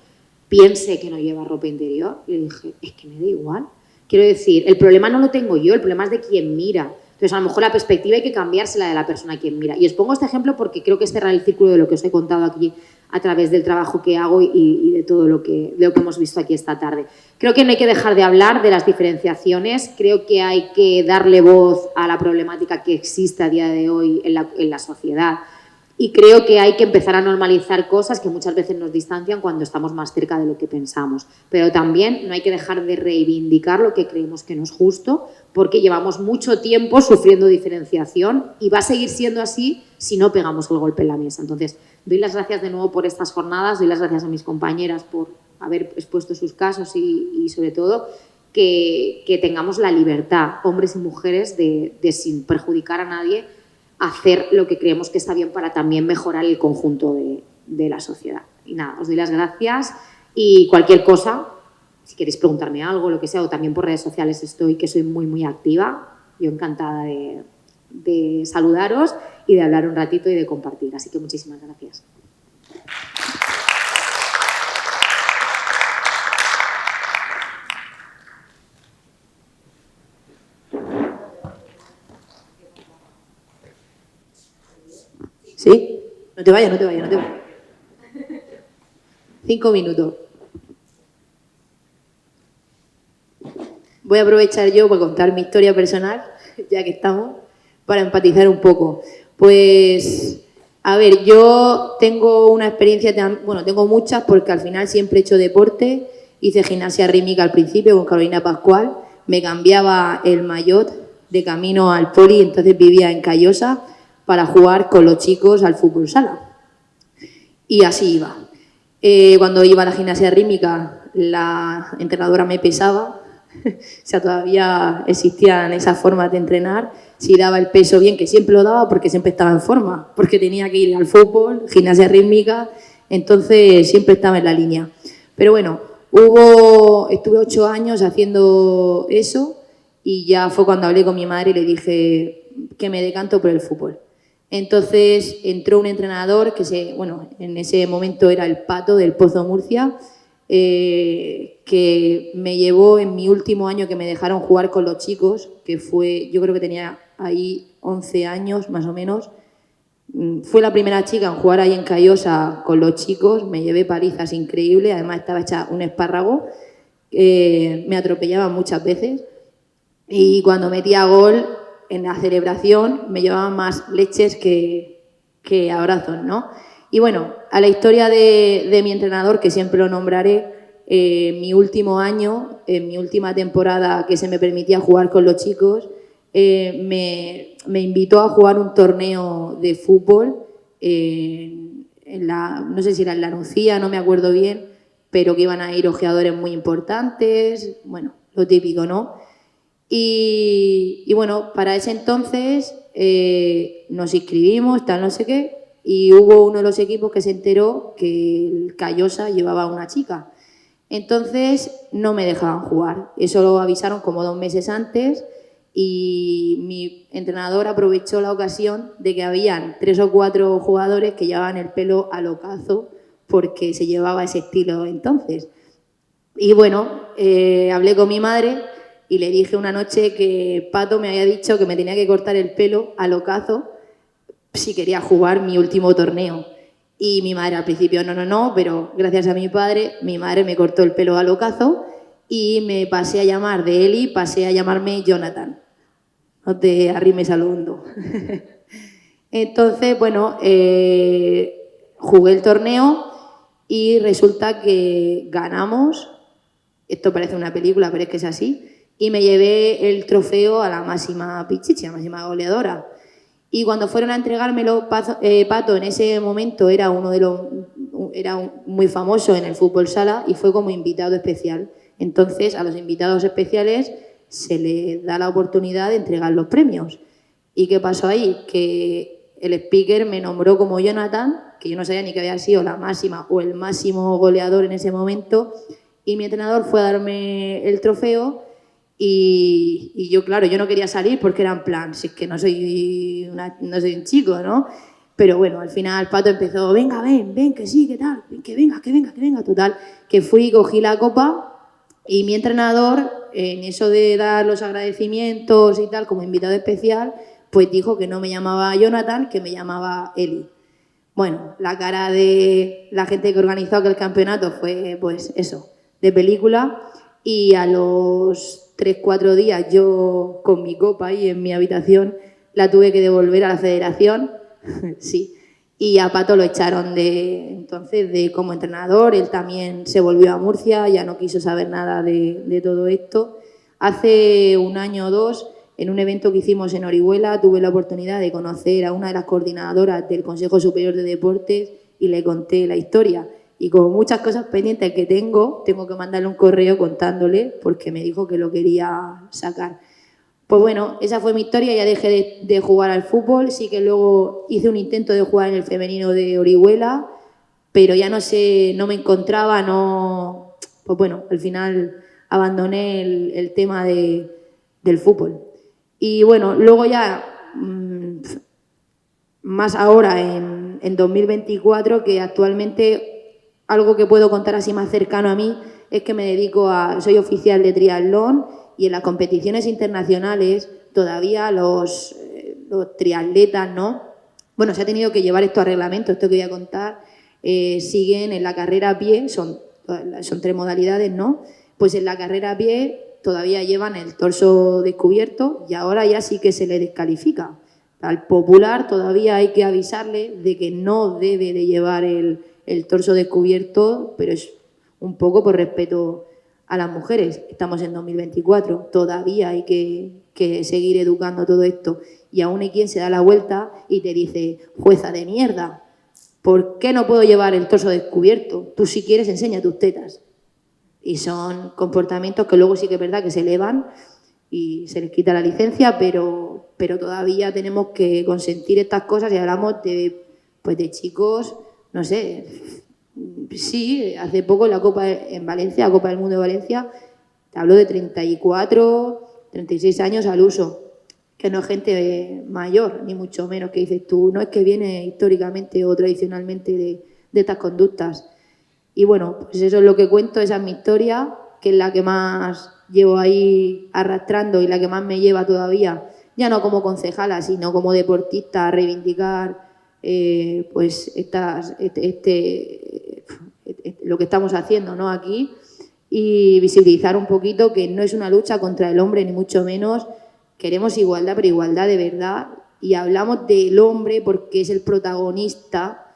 piense que no lleva ropa interior? Y le dije, es que me da igual. Quiero decir, el problema no lo tengo yo, el problema es de quien mira. Entonces, a lo mejor la perspectiva hay que cambiársela de la persona a quien mira. Y os pongo este ejemplo porque creo que es cerrar el círculo de lo que os he contado aquí a través del trabajo que hago y de todo lo que hemos visto aquí esta tarde. Creo que no hay que dejar de hablar de las diferenciaciones, creo que hay que darle voz a la problemática que existe a día de hoy en la sociedad y creo que hay que empezar a normalizar cosas que muchas veces nos distancian cuando estamos más cerca de lo que pensamos. Pero también no hay que dejar de reivindicar lo que creemos que no es justo porque llevamos mucho tiempo sufriendo diferenciación y va a seguir siendo así si no pegamos el golpe en la mesa. Entonces, doy las gracias de nuevo por estas jornadas, doy las gracias a mis compañeras por haber expuesto sus casos y sobre todo, que tengamos la libertad, hombres y mujeres, de sin perjudicar a nadie, hacer lo que creemos que está bien para también mejorar el conjunto de la sociedad. Y nada, os doy las gracias y cualquier cosa, si queréis preguntarme algo, lo que sea, o también por redes sociales estoy, que soy muy, muy activa, yo encantada de saludaros y de hablar un ratito y de compartir. Así que muchísimas gracias. ¿Sí? No te vayas, no te vayas, no te vayas. 5 minutos. Voy a aprovechar yo para contar mi historia personal, ya que estamos, para empatizar un poco. Pues, a ver, yo tengo una experiencia, bueno, tengo muchas porque al final siempre he hecho deporte, hice gimnasia rítmica al principio con Carolina Pascual, me cambiaba el maillot de camino al poli, entonces vivía en Callosa para jugar con los chicos al fútbol sala. Y así iba. Cuando iba a la gimnasia rítmica, la entrenadora me pesaba, o sea, todavía existían esas formas de entrenar, si daba el peso bien, que siempre lo daba porque siempre estaba en forma, porque tenía que ir al fútbol, gimnasia rítmica, entonces siempre estaba en la línea. Pero bueno, estuve 8 años haciendo eso y ya fue cuando hablé con mi madre y le dije que me decanto por el fútbol. Entonces entró un entrenador que en ese momento era el Pato del Pozo Murcia, que me llevó en mi último año que me dejaron jugar con los chicos, que fue, yo creo que tenía ahí 11 años más o menos. Fue la primera chica en jugar ahí en Callosa con los chicos, me llevé palizas increíbles, además estaba hecha un espárrago, me atropellaban muchas veces y cuando metía gol en la celebración me llevaban más leches que abrazos, ¿no? Y bueno, a la historia de mi entrenador, que siempre lo nombraré, mi último año, en mi última temporada que se me permitía jugar con los chicos, me invitó a jugar un torneo de fútbol, no sé si era en la Nucía, no me acuerdo bien, pero que iban a ir ojeadores muy importantes, bueno, lo típico, ¿no? Y bueno, para ese entonces nos inscribimos, tal, no sé qué, y hubo uno de los equipos que se enteró que el Callosa llevaba a una chica. Entonces no me dejaban jugar. Eso lo avisaron como 2 meses antes y mi entrenador aprovechó la ocasión de que habían 3 o 4 jugadores que llevaban el pelo al ocazo porque se llevaba ese estilo entonces. Y bueno, hablé con mi madre y le dije una noche que Pato me había dicho que me tenía que cortar el pelo al ocazo si quería jugar mi último torneo. Y mi madre al principio no, pero gracias a mi padre, mi madre me cortó el pelo al ocazo y me pasé a llamar de Eli, pasé a llamarme Jonathan. No te arrimes al hondo. Entonces, bueno, jugué el torneo y resulta que ganamos, esto parece una película, pero es que es así, y me llevé el trofeo a la máxima pichichi, a la máxima goleadora. Y cuando fueron a entregármelo, Pato en ese momento era muy famoso en el fútbol sala y fue como invitado especial. Entonces, a los invitados especiales se les da la oportunidad de entregar los premios. ¿Y qué pasó ahí? Que el speaker me nombró como Jonathan, que yo no sabía ni que había sido la máxima o el máximo goleador en ese momento, y mi entrenador fue a darme el trofeo y yo, claro, yo no quería salir porque era en plan, si es que no soy un chico, ¿no? Pero bueno, al final Pato empezó, venga, ven, que sí, que tal, que venga, total, que fui, cogí la copa y mi entrenador, en eso de dar los agradecimientos y tal, como invitado especial, pues dijo que no me llamaba Jonathan, que me llamaba Eli. Bueno, la cara de la gente que organizó aquel campeonato fue, pues eso, de película, y a los 3-4 días yo con mi copa ahí en mi habitación la tuve que devolver a la federación, sí, y a Pato lo echaron entonces como entrenador, él también se volvió a Murcia, ya no quiso saber nada de todo esto. Hace un año o dos, en un evento que hicimos en Orihuela, tuve la oportunidad de conocer a una de las coordinadoras del Consejo Superior de Deportes y le conté la historia. Y como muchas cosas pendientes que tengo que mandarle un correo contándole porque me dijo que lo quería sacar. Pues bueno, esa fue mi historia, ya dejé de jugar al fútbol, sí que luego hice un intento de jugar en el femenino de Orihuela, pero ya no me encontraba, pues bueno, al final abandoné el tema del fútbol. Y bueno, luego ya, más ahora en 2024, que actualmente algo que puedo contar así más cercano a mí es que soy oficial de triatlón y en las competiciones internacionales todavía los triatletas, ¿no? Bueno, se ha tenido que llevar esto a reglamento, esto que voy a contar, siguen en la carrera a pie, son 3 modalidades, ¿no? Pues en la carrera a pie todavía llevan el torso descubierto y ahora ya sí que se le descalifica. Al popular todavía hay que avisarle de que no debe de llevar el torso descubierto, pero es un poco por respeto a las mujeres. Estamos en 2024, todavía hay que seguir educando todo esto. Y aún hay quien se da la vuelta y te dice, jueza de mierda, ¿por qué no puedo llevar el torso descubierto? Tú si quieres enseña tus tetas. Y son comportamientos que luego sí que es verdad que se elevan y se les quita la licencia, pero todavía tenemos que consentir estas cosas y hablamos de chicos, no sé, sí, hace poco la Copa en Valencia, la Copa del Mundo de Valencia, te hablo de 34, 36 años al uso, que no es gente mayor, ni mucho menos, que dices tú, no es que viene históricamente o tradicionalmente de estas conductas. Y bueno, pues eso es lo que cuento, esa es mi historia, que es la que más llevo ahí arrastrando y la que más me lleva todavía, ya no como concejala, sino como deportista, a reivindicar pues lo que estamos haciendo, ¿no? Aquí, y visibilizar un poquito que no es una lucha contra el hombre, ni mucho menos. Queremos igualdad, pero igualdad de verdad, y hablamos del hombre porque es el protagonista,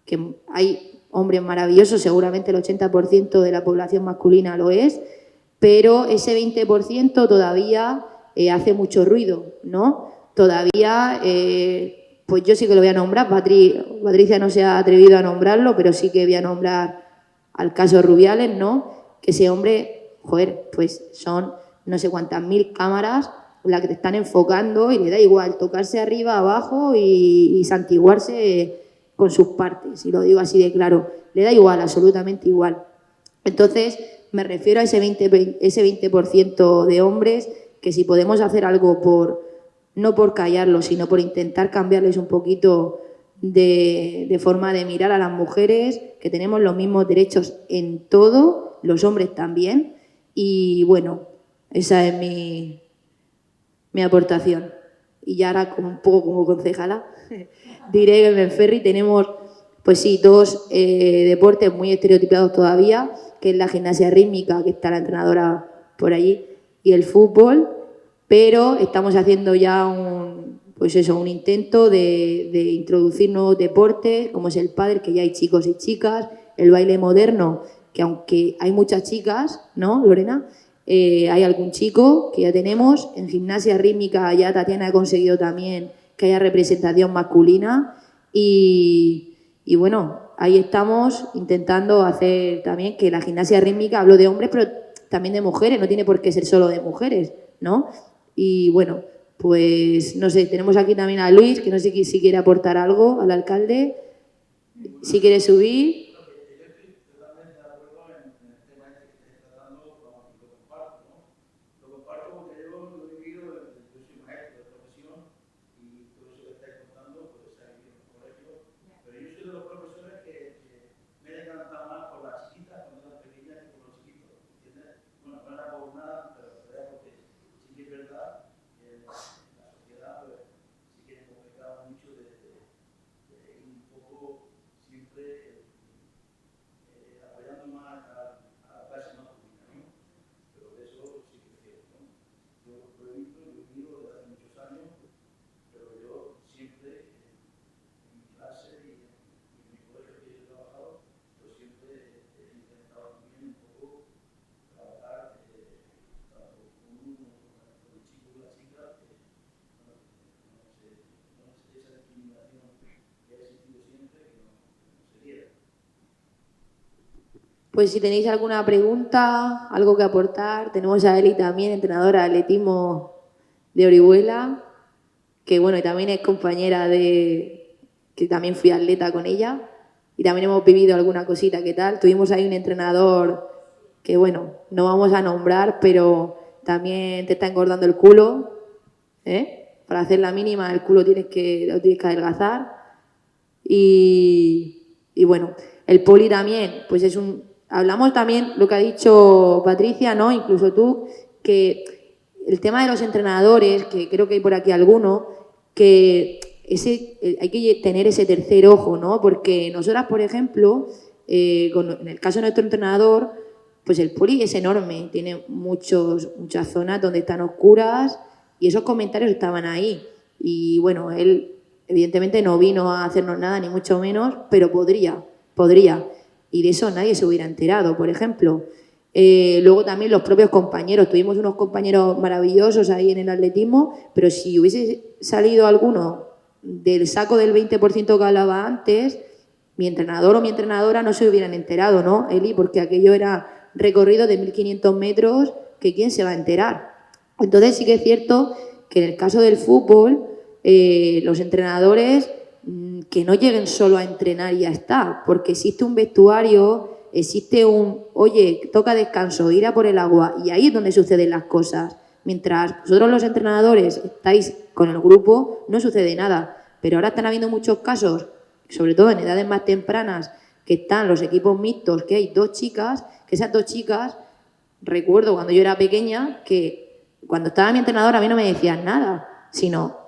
que hay hombres maravillosos, seguramente el 80% de la población masculina lo es, pero ese 20% todavía hace mucho ruido, ¿no? Todavía, pues yo sí que lo voy a nombrar, Patricia no se ha atrevido a nombrarlo, pero sí que voy a nombrar al caso Rubiales, ¿no? Que ese hombre, joder, pues son no sé cuántas mil cámaras las que te están enfocando y le da igual tocarse arriba, abajo y santiguarse con sus partes, y lo digo así de claro, le da igual, absolutamente igual. Entonces, me refiero a ese 20% de hombres que si podemos hacer algo no por callarlos, sino por intentar cambiarles un poquito de forma de mirar a las mujeres, que tenemos los mismos derechos en todo, los hombres también, y bueno, esa es mi aportación. Y ya ahora, un poco como concejala, diré que en Benferri tenemos, pues sí, 2 deportes muy estereotipados todavía, que es la gimnasia rítmica, que está la entrenadora por allí, y el fútbol, pero estamos haciendo ya un intento de introducir nuevos deportes, como es el pádel, que ya hay chicos y chicas, el baile moderno, que aunque hay muchas chicas, ¿no, Lorena? Hay algún chico que ya tenemos. En gimnasia rítmica ya Tatiana ha conseguido también que haya representación masculina y bueno, ahí estamos intentando hacer también que la gimnasia rítmica, hablo de hombres, pero también de mujeres, no tiene por qué ser solo de mujeres, ¿no? Y bueno, pues no sé, tenemos aquí también a Luis, que no sé si quiere aportar algo al alcalde, si quiere subir. Pues si tenéis alguna pregunta, algo que aportar, tenemos a Eli también, entrenadora de atletismo de Orihuela, que bueno, y también es compañera que también fui atleta con ella, y también hemos vivido alguna cosita que tal. Tuvimos ahí un entrenador que bueno, no vamos a nombrar, pero también te está engordando el culo, ¿eh? Para hacer la mínima, el culo lo tienes que adelgazar. Y bueno, el poli también, pues es un... Hablamos también, lo que ha dicho Patricia, ¿no? Incluso tú, que el tema de los entrenadores, que creo que hay por aquí alguno, que hay que tener ese tercer ojo, ¿no? Porque nosotras, por ejemplo, en el caso de nuestro entrenador, pues el poli es enorme, tiene muchas zonas donde están oscuras y esos comentarios estaban ahí. Y bueno, él evidentemente no vino a hacernos nada, ni mucho menos, pero podría. Y de eso nadie se hubiera enterado, por ejemplo. Luego también los propios compañeros. Tuvimos unos compañeros maravillosos ahí en el atletismo, pero si hubiese salido alguno del saco del 20% que hablaba antes, mi entrenador o mi entrenadora no se hubieran enterado, ¿no, Eli? Porque aquello era recorrido de 1.500 metros, que ¿quién se va a enterar? Entonces sí que es cierto que en el caso del fútbol, los entrenadores que no lleguen solo a entrenar y ya está, porque existe un vestuario, existe oye, toca descanso, ir a por el agua, y ahí es donde suceden las cosas. Mientras vosotros los entrenadores estáis con el grupo, no sucede nada, pero ahora están habiendo muchos casos, sobre todo en edades más tempranas, que están los equipos mixtos, que hay 2 chicas, que esas 2 chicas, recuerdo cuando yo era pequeña, que cuando estaba mi entrenador a mí no me decían nada, sino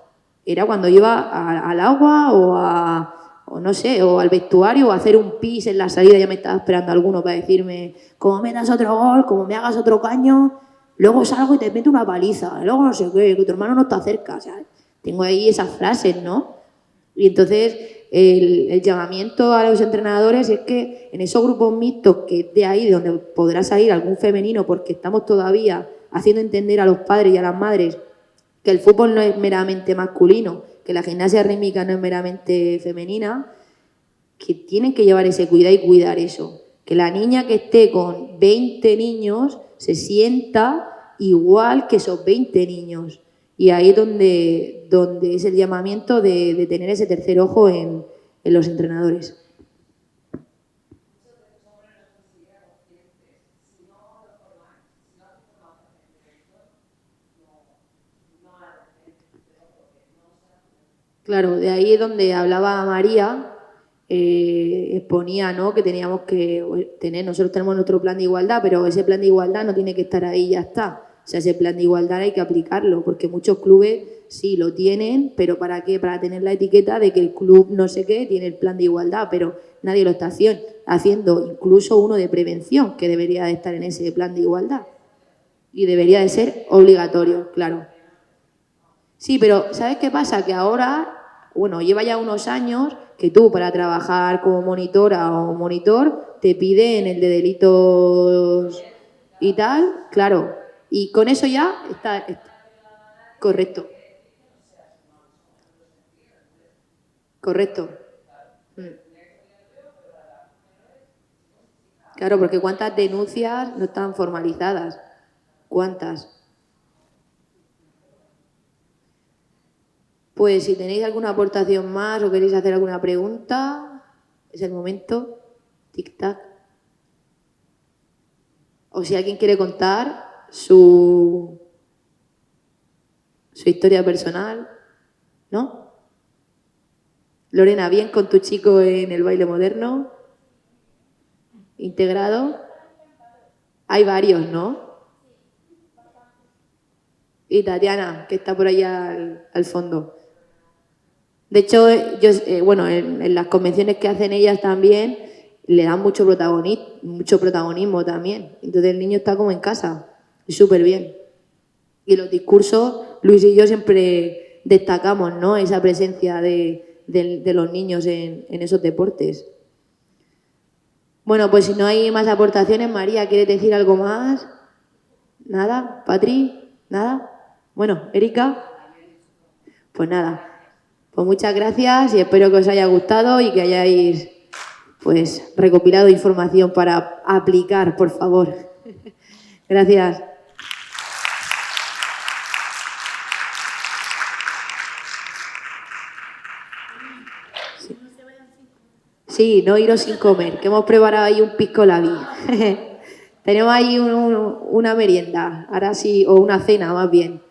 era cuando iba al agua o no sé, o al vestuario o a hacer un pis en la salida, ya me estaba esperando alguno para decirme, como me das otro gol, como me hagas otro caño, luego salgo y te meto una paliza, luego no sé qué, que tu hermano no está cerca, o sea, tengo ahí esas frases, ¿no? Y entonces el llamamiento a los entrenadores es que en esos grupos mixtos, que es de ahí de donde podrá salir algún femenino, porque estamos todavía haciendo entender a los padres y a las madres que el fútbol no es meramente masculino, que la gimnasia rítmica no es meramente femenina, que tienen que llevar ese cuidado y cuidar eso. Que la niña que esté con 20 niños se sienta igual que esos 20 niños. Y ahí es donde es el llamamiento de tener ese tercer ojo en los entrenadores. Claro, de ahí es donde hablaba María, exponía, ¿no?, que teníamos que tener, nosotros tenemos nuestro plan de igualdad, pero ese plan de igualdad no tiene que estar ahí y ya está. O sea, ese plan de igualdad hay que aplicarlo, porque muchos clubes sí lo tienen, pero ¿para qué? Para tener la etiqueta de que el club no sé qué tiene el plan de igualdad, pero nadie lo está haciendo, incluso uno de prevención, que debería de estar en ese plan de igualdad. Y debería de ser obligatorio, claro. Sí, pero ¿sabes qué pasa? Que ahora, bueno, lleva ya unos años que tú para trabajar como monitora o monitor te piden el de delitos y tal, claro. Y con eso ya está correcto. Correcto. Claro, porque ¿cuántas denuncias no están formalizadas? ¿Cuántas? Pues si tenéis alguna aportación más o queréis hacer alguna pregunta, es el momento. Tic-tac. O si alguien quiere contar su historia personal, ¿no? Lorena, ¿bien con tu chico en el baile moderno? ¿Integrado? Hay varios, ¿no? Y Tatiana, que está por allá al fondo. De hecho, bueno, en las convenciones que hacen ellas también le dan mucho protagonismo también. Entonces el niño está como en casa, y súper bien. Y los discursos, Luis y yo siempre destacamos, ¿no? Esa presencia de los niños en esos deportes. Bueno, pues si no hay más aportaciones, María, ¿quieres decir algo más? ¿Nada? ¿Patri? ¿Nada? Bueno, Erika. Pues nada. Pues muchas gracias y espero que os haya gustado y que hayáis pues recopilado información para aplicar, por favor. Gracias. Sí, no iros sin comer, que hemos preparado ahí un pisco labi. Tenemos ahí una merienda, ahora sí, o una cena más bien.